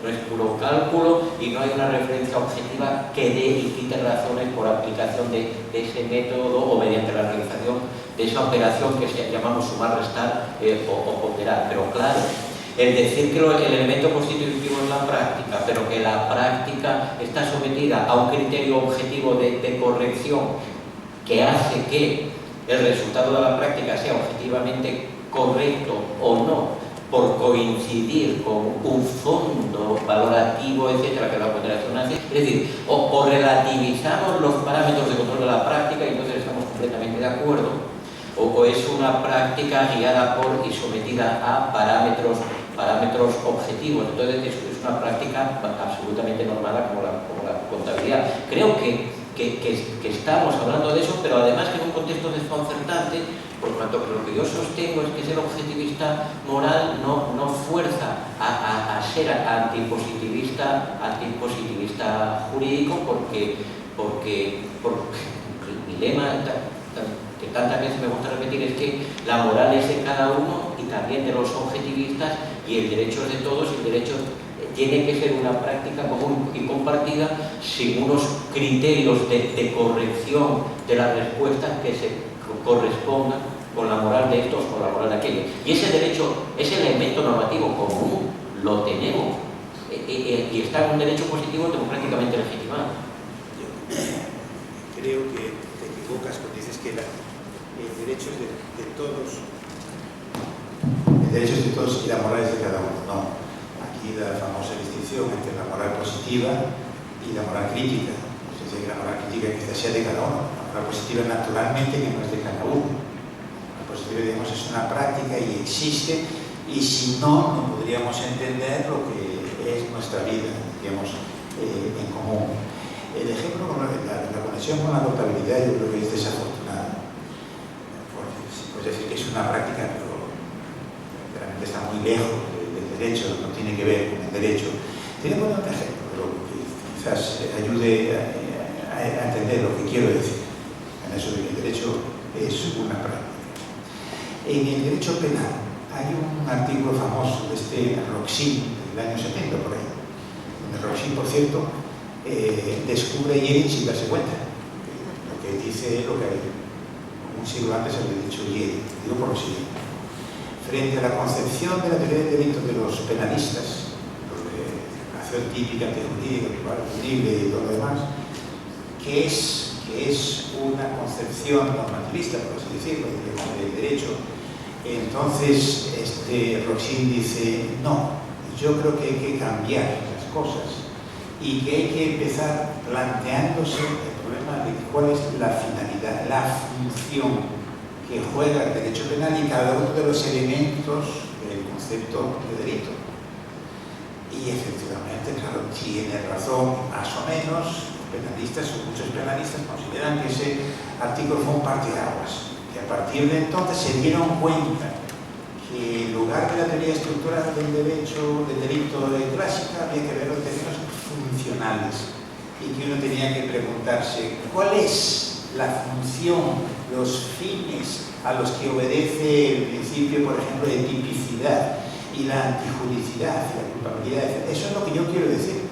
[SPEAKER 5] es puro cálculo, y no hay una referencia objetiva que dé y quite razones por aplicación de ese método o mediante la realización de esa operación que llamamos sumar, restar o ponderar. Pero claro, el decir que el elemento constitutivo es la práctica, pero que la práctica está sometida a un criterio objetivo de corrección que hace que el resultado de la práctica sea objetivamente correcto o no, por coincidir con un fondo valorativo, etcétera, que la ponderación hace. Es decir, o relativizamos los parámetros de control de la práctica y entonces estamos completamente de acuerdo, o es una práctica guiada por y sometida a parámetros objetivos. Entonces es una práctica absolutamente normada como la contabilidad. Creo que estamos hablando de eso, pero además que en un contexto desconcertante, por cuanto que lo que yo sostengo es que ser objetivista moral no fuerza a ser antipositivista jurídico, porque mi lema que tantas veces me gusta repetir es que la moral es de cada uno y también de los objetivistas, y el derecho es de todos, y el derecho tiene que ser una práctica común y compartida sin unos criterios de corrección de las respuestas que se correspondan con la moral de estos o la moral de aquellos. Y ese derecho, ese elemento normativo común, lo tenemos y está en un derecho positivo democráticamente legitimado.
[SPEAKER 3] Yo creo que te equivocas cuando dices que el derecho es de todos. El derecho es de todos y la moral es de cada uno. No. Aquí la famosa distinción entre la moral positiva y la moral crítica. Es decir, que la moral crítica quizás sea de cada uno. La moral positiva naturalmente que no es de cada uno. La positiva, digamos, es una práctica y existe, y si no podríamos entender lo que es nuestra vida, digamos, en común. El ejemplo con la conexión con la contabilidad yo creo que es desafortunada, porque se puede decir que es una práctica, pero realmente está muy lejos del derecho, no tiene que ver con el derecho. Tiene que poner un ejemplo, pero que quizás ayude a entender lo que quiero decir, en eso de que el derecho es una práctica. En el derecho penal hay un artículo famoso de este Roxin del año 70 por ahí, donde Roxin, por cierto, descubre Yeri sin darse cuenta. Lo que dice lo que un siglo antes había dicho Yeri. Digo por lo siguiente. Frente a la concepción de la teoría del delito de los penalistas, la acción típica, teoría, privada, punible y todo lo demás, que es una concepción normativista, por así decirlo, del derecho, entonces Roxin dice, no, yo creo que hay que cambiar las cosas y que hay que empezar planteándose el problema de cuál es la finalidad, la función que juega el derecho penal y cada uno de los elementos del concepto de delito. Y efectivamente, claro, tiene razón, más o menos, los penalistas o muchos penalistas consideran que ese artículo fue un parteaguas, que a partir de entonces se dieron cuenta que en lugar de la teoría estructural del derecho, del delito clásica, había que ver los términos funcionales y que uno tenía que preguntarse cuál es la función, los fines a los que obedece el principio, por ejemplo, de tipicidad y la antijuricidad y la culpabilidad. Eso es lo que yo quiero decir.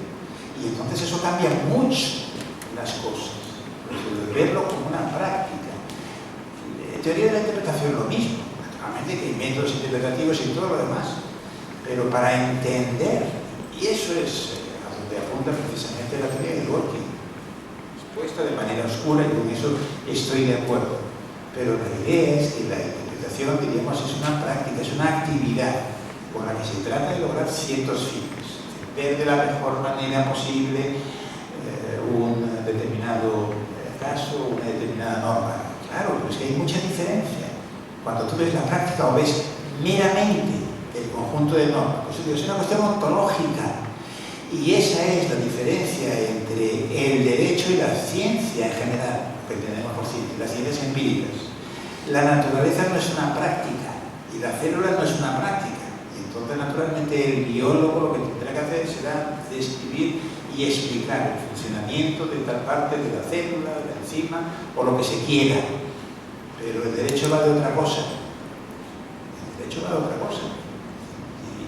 [SPEAKER 3] Y entonces eso cambia mucho las cosas. Verlo como una práctica. Teoría de la interpretación lo mismo. Naturalmente que hay métodos interpretativos y todo lo demás. Pero para entender, y eso es a donde apunta precisamente la teoría de Dworkin, expuesta de manera oscura, y con eso estoy de acuerdo. Pero la idea es que la interpretación, diríamos, es una práctica, es una actividad con la que se trata de lograr ciertos fines. Ver de la mejor manera posible un determinado caso, una determinada norma. Claro, pero es que hay mucha diferencia. Cuando tú ves la práctica o ves meramente el conjunto de normas, pues es una cuestión ontológica. Y esa es la diferencia entre el derecho y la ciencia en general, que tenemos por ciencia, las ciencias empíricas. La naturaleza no es una práctica y la célula no es una práctica. Y entonces, naturalmente, el biólogo lo que tendrá que hacer será describir y explicar el funcionamiento de tal parte de la célula, de la enzima o lo que se quiera. Pero el derecho va de otra cosa. El derecho va de otra cosa.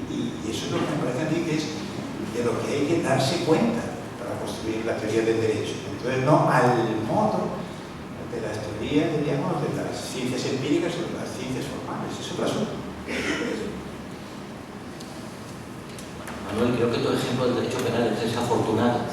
[SPEAKER 3] Y eso es lo que me parece a mí que es de lo que hay que darse cuenta para construir la teoría del derecho. Entonces, no al modo de las teorías, diríamos, de las ciencias empíricas o de las ciencias formales. Eso es otro asunto.
[SPEAKER 5] Manuel, creo que tu ejemplo del derecho penal es desafortunado,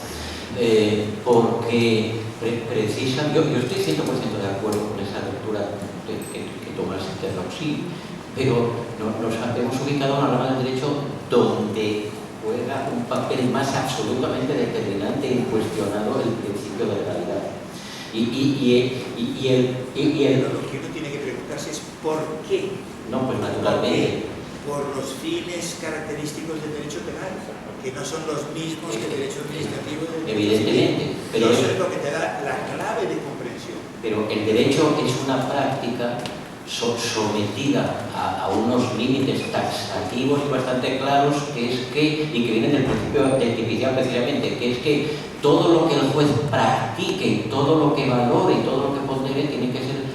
[SPEAKER 5] porque precisa, yo estoy 100% de acuerdo con esa lectura que tomas de Roxin, pero nos hemos ubicado en una rama del derecho donde juega un papel más absolutamente determinante e incuestionado el principio de legalidad.
[SPEAKER 3] Lo que uno tiene que preguntarse es ¿por qué?
[SPEAKER 5] No, pues naturalmente.
[SPEAKER 3] Por los fines característicos del derecho penal, que no son los mismos que el derecho administrativo.
[SPEAKER 5] Evidentemente. Pero
[SPEAKER 3] eso es lo que te da la clave de comprensión.
[SPEAKER 5] Pero el derecho es una práctica sometida a unos límites taxativos y bastante claros, y que vienen del principio de tipicidad precisamente, que es que todo lo que el juez practique y todo lo que valore y todo lo que pondere tiene que ser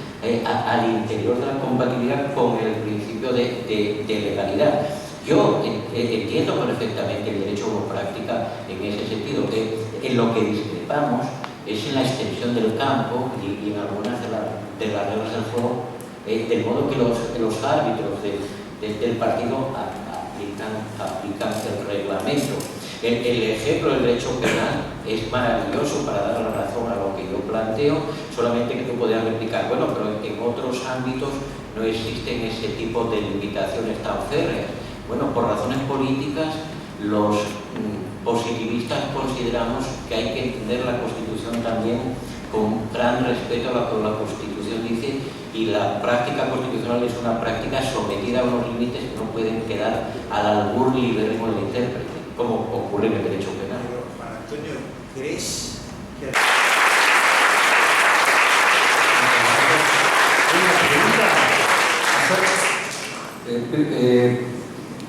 [SPEAKER 5] al interior de la compatibilidad con el principio de legalidad. Yo entiendo perfectamente el derecho como práctica en ese sentido, que en lo que discrepamos es en la extensión del campo y en algunas de las reglas del juego, del modo que los árbitros del partido aplican el reglamento. El ejemplo del derecho penal es maravilloso para dar la razón a lo que yo planteo, solamente que tú podrías replicar, bueno, pero en otros ámbitos no existen ese tipo de limitaciones tan férreas. Bueno, por razones políticas, los positivistas consideramos que hay que entender la Constitución también con gran respeto a lo que la Constitución dice, y la práctica constitucional es una práctica sometida a unos límites que no pueden quedar al albur libérrimo del intérprete, como ocurre en el derecho penal.
[SPEAKER 3] Pero, Juan Antonio, ¿crees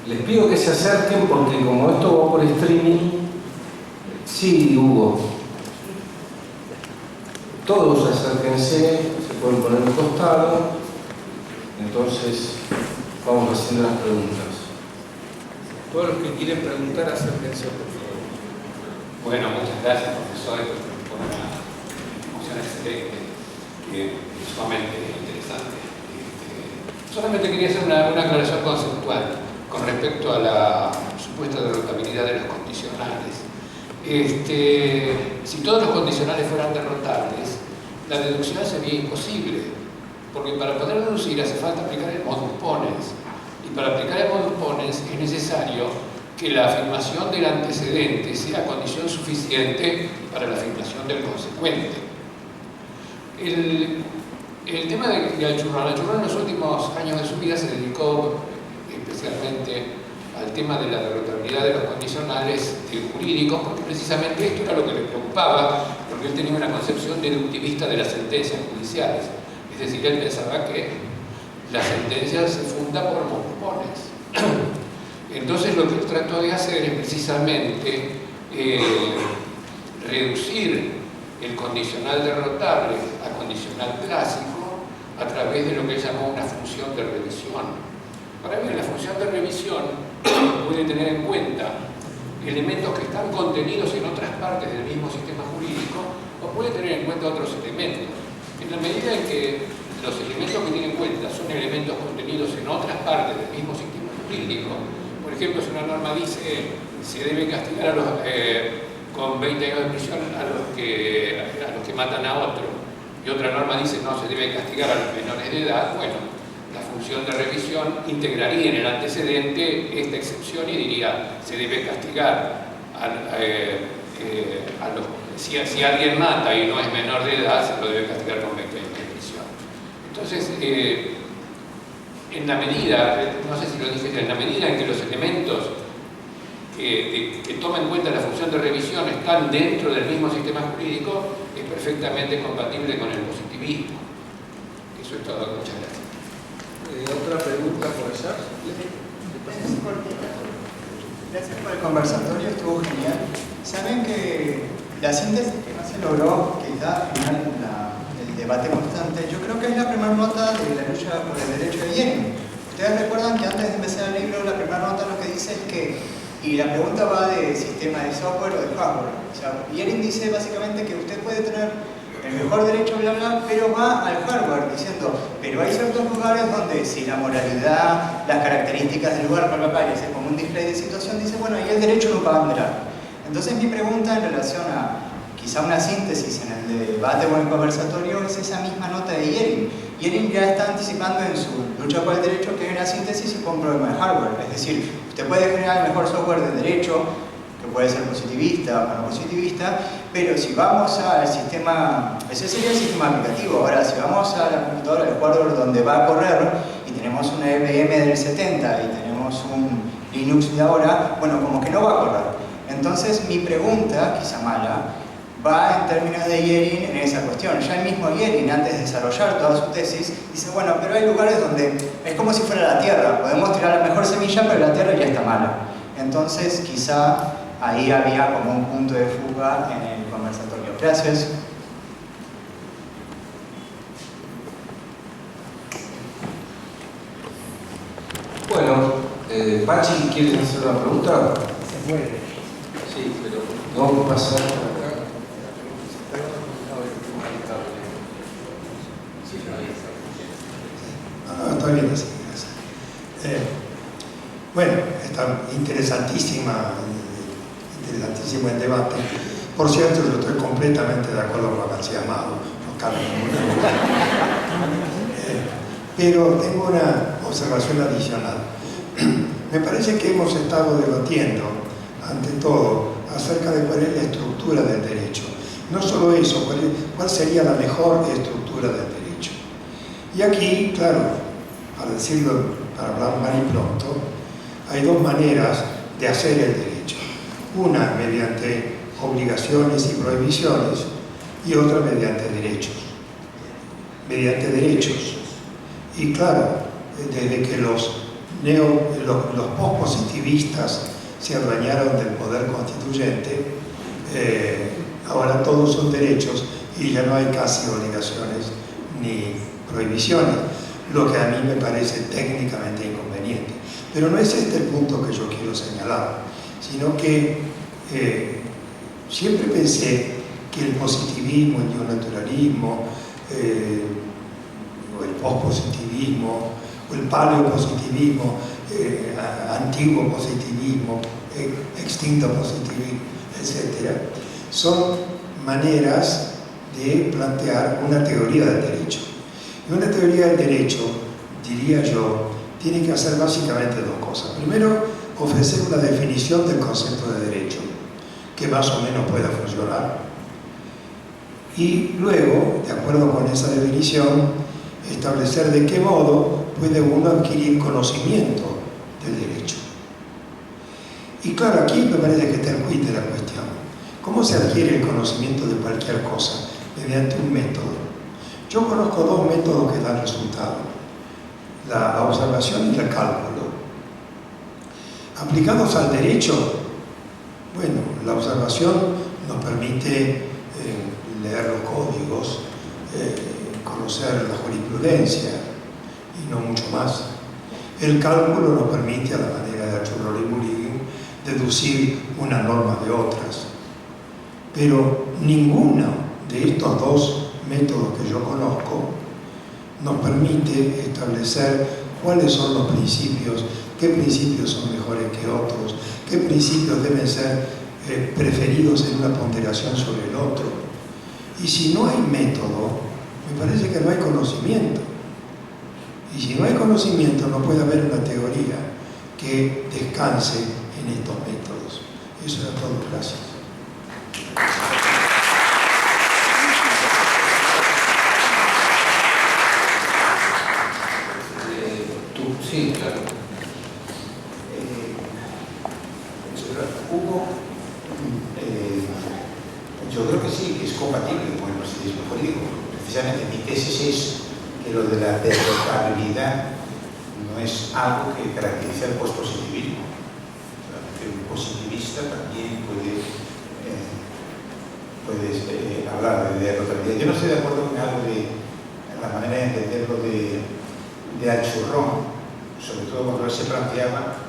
[SPEAKER 6] Les pido que se acerquen porque como esto va por streaming, sí, Hugo, todos acérquense, se pueden poner un costado, entonces vamos haciendo las preguntas.
[SPEAKER 2] Todos los que quieren preguntar, acérquense, por favor.
[SPEAKER 7] Bueno, muchas gracias, profesor, por una exposición excelente, que es sumamente interesante. Solamente quería hacer una aclaración conceptual con respecto a la supuesta derrotabilidad de los condicionales. Si todos los condicionales fueran derrotables, la deducción sería imposible, porque para poder deducir hace falta aplicar el modus ponens, y para aplicar el modus ponens es necesario que la afirmación del antecedente sea condición suficiente para la afirmación del consecuente. El tema de Alchurrón en los últimos años de su vida se dedicó especialmente al tema de la derrotabilidad de los condicionales jurídicos, porque precisamente esto era lo que le preocupaba, porque él tenía una concepción deductivista de las sentencias judiciales. Es decir, él pensaba que la sentencia se funda por modus ponens. Entonces lo que él trató de hacer es precisamente reducir el condicional derrotable a condicional clásico a través de lo que él llamó una función de revisión. Ahora bien, la función de revisión puede tener en cuenta elementos que están contenidos en otras partes del mismo sistema jurídico o puede tener en cuenta otros elementos. En la medida en que los elementos que tiene en cuenta son elementos contenidos en otras partes del mismo sistema jurídico, por ejemplo, si una norma dice se debe castigar con 20 años de prisión a los que matan a otro, y otra norma dice no, se debe castigar a los menores de edad, bueno, la función de revisión integraría en el antecedente esta excepción y diría se debe castigar si alguien mata y no es menor de edad, se lo debe castigar con 20 años de prisión. Entonces, en la medida, no sé si lo dije ya, en la medida en que los elementos que toman en cuenta la función de revisión están dentro del mismo sistema jurídico, es perfectamente compatible con el positivismo. Eso es todo. Muchas gracias.
[SPEAKER 2] ¿Otra pregunta por allá?
[SPEAKER 8] Gracias por el conversatorio, estuvo genial. Saben que la síntesis que más se logró, quizá al final el debate constante, yo creo que es la primera nota de la lucha por el derecho de Yerin. Ustedes recuerdan que antes de empezar el libro, la primera nota lo que dice es que, y la pregunta va de sistema de software o de hardware. O sea, Yerin dice básicamente que usted puede tener el mejor derecho, bla, bla, pero va al hardware diciendo, pero hay ciertos lugares donde si la moralidad, las características del lugar, bla, bla, y hace como un display de situación, dice, bueno, ahí el derecho no va a andar. Entonces mi pregunta en relación a quizá una síntesis en el debate o en el conversatorio es esa misma nota de Yerin. Yerin ya está anticipando en su lucha por el derecho que hay una síntesis y con un problema de hardware. Es decir, usted puede generar el mejor software de derecho, que puede ser positivista o no positivista, pero si vamos al sistema, ese sería el sistema aplicativo. Ahora, si vamos a la computadora, el hardware donde va a correr, y tenemos una IBM del 70 y tenemos un Linux de ahora, bueno, como que no va a correr. Entonces, mi pregunta, quizá mala, va en términos de Yerin en esa cuestión. Ya el mismo Yerin, antes de desarrollar toda su tesis, dice, bueno, pero hay lugares donde es como si fuera la Tierra. Podemos tirar la mejor semilla, pero la Tierra ya está mala. Entonces, quizá ahí había como un punto de fuga en el conversatorio. Gracias.
[SPEAKER 6] Bueno, Pachi, ¿quieres hacer una pregunta?
[SPEAKER 1] Se puede.
[SPEAKER 6] Sí, pero vamos a pasar acá.
[SPEAKER 9] Está bien, gracias. Bueno, está interesantísimo el debate. Por cierto, yo estoy completamente de acuerdo con lo que se ha llamado, no cabe ninguna duda. Pero tengo una observación adicional. Me parece que hemos estado debatiendo, ante todo, acerca de cuál es la estructura del derecho. No solo eso, cuál sería la mejor estructura del derecho. Y aquí, claro, para hablar mal y pronto, hay dos maneras de hacer el derecho. Una mediante obligaciones y prohibiciones y otra mediante derechos. Y claro, desde que los pospositivistas se adueñaron del poder constituyente, ahora todos son derechos y ya no hay casi obligaciones ni prohibiciones, lo que a mí me parece técnicamente inconveniente. Pero no es este el punto que yo quiero señalar, sino que siempre pensé que el positivismo, el neonaturalismo, o el pospositivismo, o el paleopositivismo, antiguo positivismo, extinto positivismo, etc., son maneras de plantear una teoría del derecho. Y una teoría del derecho, diría yo, tiene que hacer básicamente dos cosas. Primero, ofrecer una definición del concepto de derecho, que más o menos pueda funcionar. Y luego, de acuerdo con esa definición, establecer de qué modo puede uno adquirir conocimiento del derecho. Y claro, aquí me parece que está el quid de la cuestión. ¿Cómo se adquiere el conocimiento de cualquier cosa? Mediante un método. Yo conozco dos métodos que dan resultado: la observación y el cálculo. Aplicados al derecho, bueno, la observación nos permite leer los códigos, conocer la jurisprudencia y no mucho más. El cálculo nos permite, a la manera de Arturo Rimulini, deducir una norma de otras. Pero ninguno de estos dos métodos que yo conozco nos permite establecer cuáles son los principios, qué principios son mejores que otros, qué principios deben ser preferidos en una ponderación sobre el otro. Y si no hay método, me parece que no hay conocimiento. Y si no hay conocimiento, no puede haber una teoría que descanse en estos métodos. Eso era todo. Gracias.
[SPEAKER 2] Sí, claro.
[SPEAKER 3] Hugo, yo creo que sí, que es compatible con el positivismo jurídico. Precisamente mi tesis es que lo de la derrotabilidad no es algo que caracteriza el pospositivismo. Un positivista también puede hablar de derrotabilidad. Yo no estoy de acuerdo con algo de la manera de entenderlo de Alchurrón, sobre todo cuando él se planteaba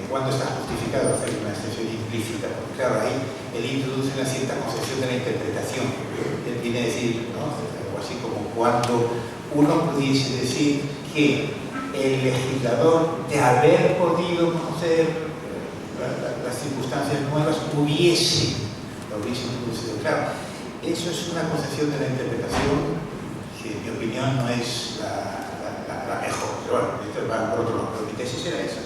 [SPEAKER 3] cuándo está justificado hacer una excepción implícita, porque claro, ahí él introduce una cierta concepción de la interpretación. Él viene a decir, ¿no?, algo así como cuando uno pudiese decir que el legislador, de haber podido conocer las circunstancias nuevas, lo hubiese introducido. Claro, eso es una concepción de la interpretación que, en mi opinión, no es la mejor. Pero bueno, esto va por otro lado. Pero mi tesis era esa.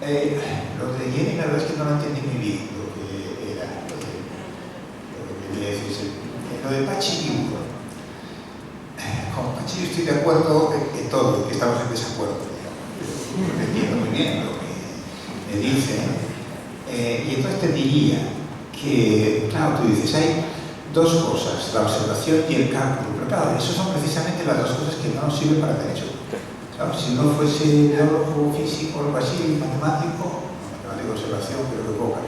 [SPEAKER 3] Lo de Jenny, la verdad es que no lo entendí muy bien lo que era, lo que quería decirse. Lo de Pachi Dibujo. Con Pachi estoy de acuerdo en todo, que estamos en desacuerdo. Lo entiendo muy bien lo que me dice. Y entonces te diría que, claro, tú dices, hay dos cosas, la observación y el cálculo. Pero claro, esas son precisamente las dos cosas que no nos sirven para el derecho. Claro, si no fuese biólogo, físico, algo así, matemático de observación, pero de poca.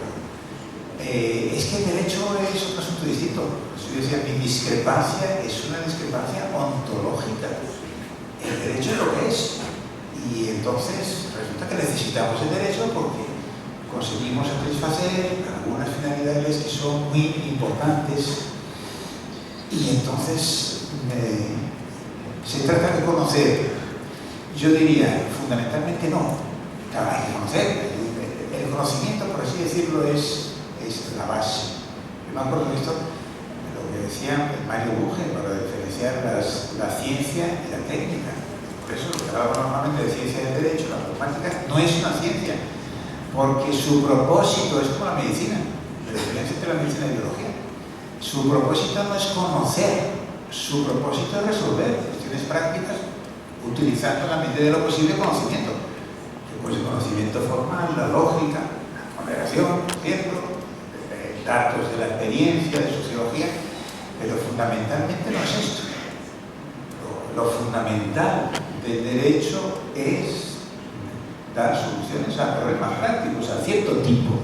[SPEAKER 3] Es que el derecho es otro asunto distinto. Yo decía, mi discrepancia es una discrepancia ontológica. El derecho es lo que es. Y entonces resulta que necesitamos el derecho porque conseguimos satisfacer algunas finalidades que son muy importantes. Y entonces se trata de conocer. Yo diría, fundamentalmente no. Claro, hay que conocer. El conocimiento, por así decirlo, es la base. Yo me acuerdo de esto, lo que decía Mario Bunge, para diferenciar la ciencia y la técnica. Por eso lo que hablaba normalmente de ciencia del derecho, la matemática, no es una ciencia, porque su propósito es como la medicina, la diferencia entre la medicina y la biología. Su propósito no es conocer, su propósito es resolver cuestiones prácticas utilizando en la medida de lo posible conocimiento. Pues el conocimiento formal, la lógica, la ponderación, ¿cierto? datos de la experiencia, de sociología, pero fundamentalmente no es esto. Lo fundamental del derecho es dar soluciones a problemas prácticos, a cierto tipo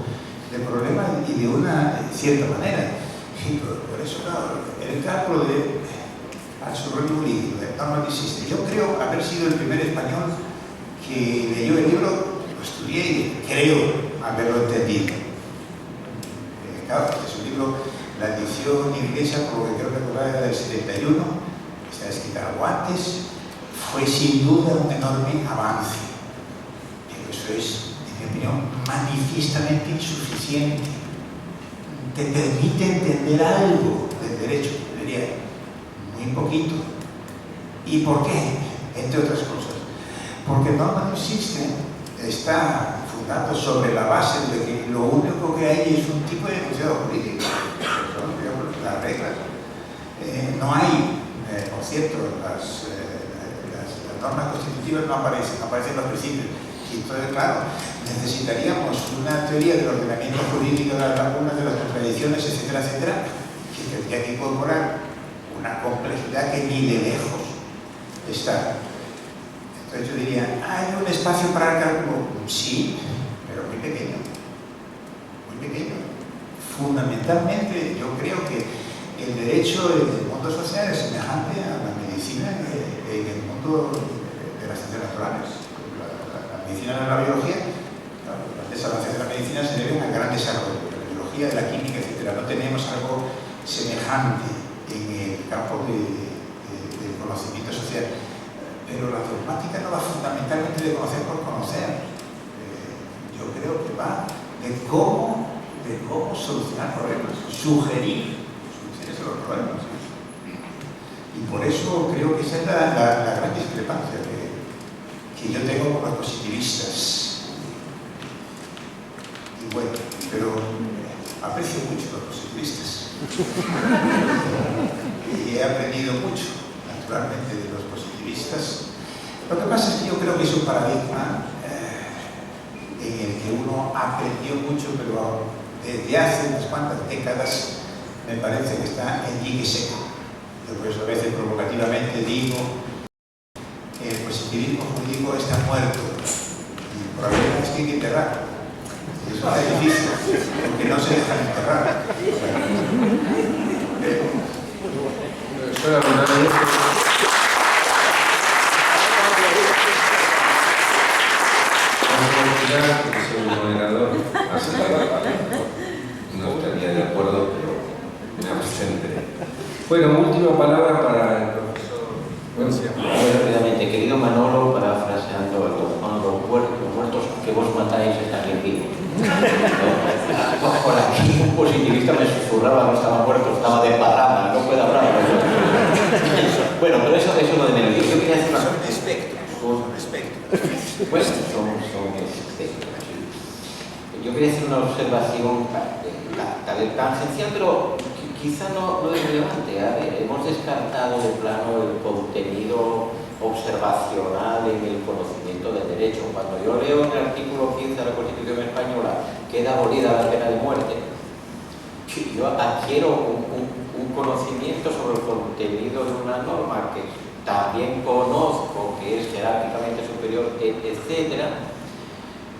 [SPEAKER 3] de problemas y de una cierta manera. Y por eso, claro, el cálculo de desarrollo jurídico, de norma que existe. Yo creo haber sido el primer español que leyó el libro, lo estudié y creo haberlo entendido. Claro, es un libro, la edición inglesa, por lo que creo recordar, era del 71, está escrita algo antes, fue sin duda un enorme avance. Pero eso es, en mi opinión, manifiestamente insuficiente. Te permite entender algo del derecho, debería, muy poquito. ¿Y por qué? Entre otras cosas. Porque norma no existe, está fundado sobre la base de que lo único que hay es un tipo de enunciado jurídico, son, digamos, las reglas. No hay, por cierto, las normas constitutivas no aparecen los principios. Y entonces, claro, necesitaríamos una teoría del ordenamiento jurídico, de las lagunas, de las contradicciones, etcétera, etcétera, que tendría que incorporar una complejidad que ni de lejos está. Entonces yo diría, ¿hay un espacio para el cálculo? Sí, pero muy pequeño. Muy pequeño. Fundamentalmente, yo creo que el derecho en el mundo social es semejante a la medicina en el mundo de las ciencias naturales. La medicina no es la biología, claro, los grandes avances de la medicina se deben al gran desarrollo de la biología, de la química, etc. No tenemos algo semejante en el campo del conocimiento social. Pero la dogmática no va fundamentalmente de conocer por conocer. Yo creo que va de cómo solucionar problemas, sugerir soluciones a los problemas. Y por eso creo que esa es la gran discrepancia que yo tengo con los positivistas. Y bueno, pero aprecio mucho a los positivistas. Y he aprendido mucho, naturalmente, de los positivistas. Lo que pasa es que yo creo que es un paradigma en el que uno aprendió mucho, pero desde hace unas cuantas décadas me parece que está en dique seco. Yo por eso a veces provocativamente digo que el positivismo jurídico está muerto. Y el problema es que hay que enterrarlo. Eso es difícil, porque no se dejan enterrar.
[SPEAKER 6] Porque soy un moderador, no estaría de acuerdo, pero me absenté. Bueno, última palabra para el profesor.
[SPEAKER 5] Rápidamente, querido Manolo, parafraseando los muertos que vos matáis están bien vivos. Por aquí un positivista me susurraba, no estaba muerto, estaba de parranda, no puede hablar. Bueno, pero eso no de menos. Yo quería hacer una...
[SPEAKER 3] Son espectros.
[SPEAKER 5] Pues son espectros. Yo quería hacer una observación tal vez tangencial, pero quizá no es relevante. A ver, hemos descartado de plano el contenido observacional en el conocimiento del derecho. Cuando yo leo en el artículo 15 de la Constitución Española queda abolida la pena de muerte, yo adquiero un conocimiento sobre el contenido de una norma que también conozco que es jerárquicamente superior, etcétera,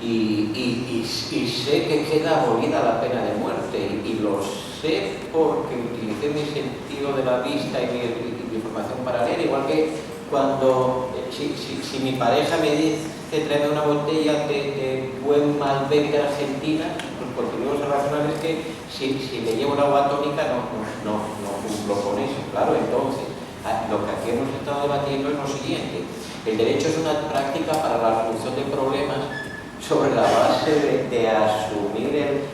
[SPEAKER 5] y sé que queda abolida la pena de muerte, y lo sé porque utilicé mi sentido de la vista y mi formación paralela, igual que cuando si mi pareja me dice tráeme una botella de buen Malbec de Argentina, pues por motivos racionales que si le llevo una agua tónica no cumplo con eso. Claro, entonces lo que aquí hemos estado debatiendo es lo siguiente: el derecho es una práctica para la solución de problemas sobre la base de asumir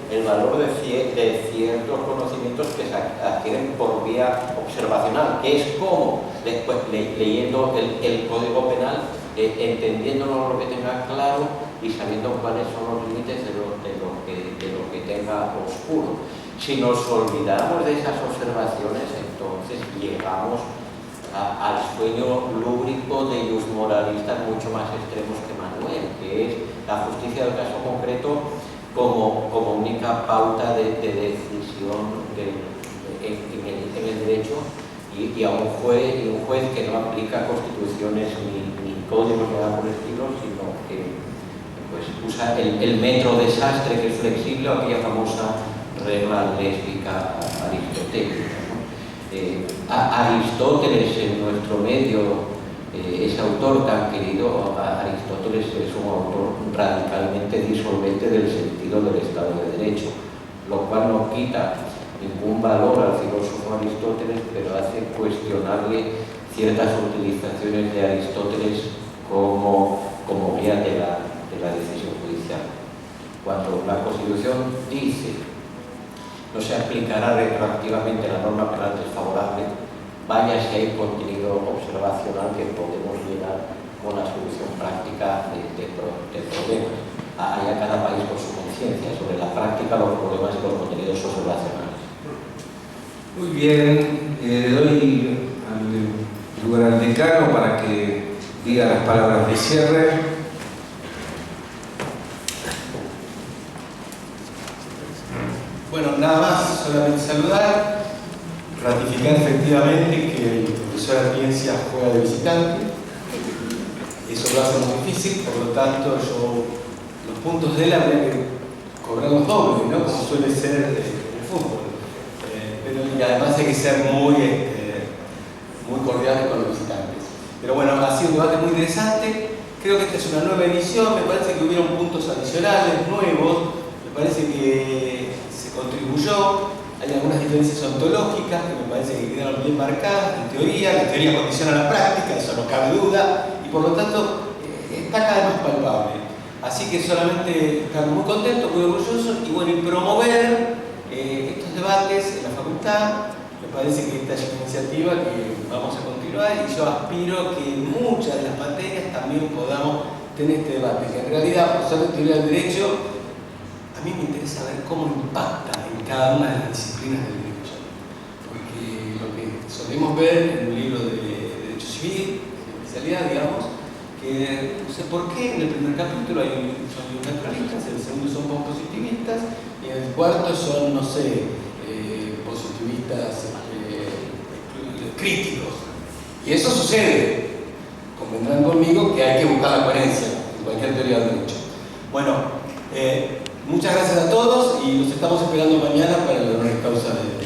[SPEAKER 5] el valor de ciertos conocimientos que se adquieren por vía observacional, que es como después leyendo el Código Penal, entendiéndolo lo que tenga claro y sabiendo cuáles son los límites de lo que tenga oscuro. Si nos olvidamos de esas observaciones, entonces llegamos al sueño lúbrico de los moralistas mucho más extremos que Manuel, que es la justicia del caso concreto como única pauta de decisión en el derecho, y a un juez que no aplica constituciones ni códigos ni nada por el estilo, sino que pues, usa el metro desastre, que es flexible, o aquella famosa regla lésbica aristotélica, ¿no? Aristóteles en nuestro medio, ese autor tan querido, Aristóteles es un autor radicalmente disolvente del sentido del Estado de Derecho, lo cual no quita ningún valor al filósofo Aristóteles, pero hace cuestionable ciertas utilizaciones de Aristóteles como guía de la decisión judicial. Cuando la Constitución dice no se aplicará retroactivamente la norma penal desfavorable, vaya si hay contenido observacional que podemos llegar con la solución práctica de problemas. Haya cada país por su conciencia sobre la práctica, los problemas y los contenidos observacionales.
[SPEAKER 6] Muy bien, le doy lugar al decano para que diga las palabras de cierre.
[SPEAKER 10] Bueno, nada más, solamente saludar, ratificar efectivamente que el profesor Atienza juega de visitante. Eso lo hace muy difícil, por lo tanto los puntos de él habría que cobrarlos dobles, ¿no? Como suele ser en el fútbol. Y además hay que ser muy cordiales con los visitantes. Pero bueno, ha sido un debate muy interesante. Creo que esta es una nueva edición, me parece que hubieron puntos adicionales, nuevos, me parece que se contribuyó, hay algunas diferencias ontológicas que me parece que quedaron bien marcadas, en teoría, la teoría condiciona la práctica, eso no cabe duda, y por lo tanto está cada vez más palpable. Así que solamente estamos muy contentos, muy orgullosos, y bueno, y promover estos debates en la facultad. Me parece que esta es una iniciativa que vamos a continuar, y yo aspiro que en muchas de las materias también podamos tener este debate, que en realidad, por ser de teoría del derecho, a mí me interesa ver cómo impacta en cada una de las disciplinas del derecho. Porque lo que solemos ver en un libro de Derecho Civil, de especialidad, digamos, que no sé por qué en el primer capítulo son naturalistas, en el segundo son positivistas, y en el cuarto son, no sé, positivistas críticos. Y eso sucede. Convendrán conmigo que hay que buscar la coherencia en cualquier teoría del derecho. Bueno, muchas gracias a todos y los estamos esperando mañana para el honoris causa de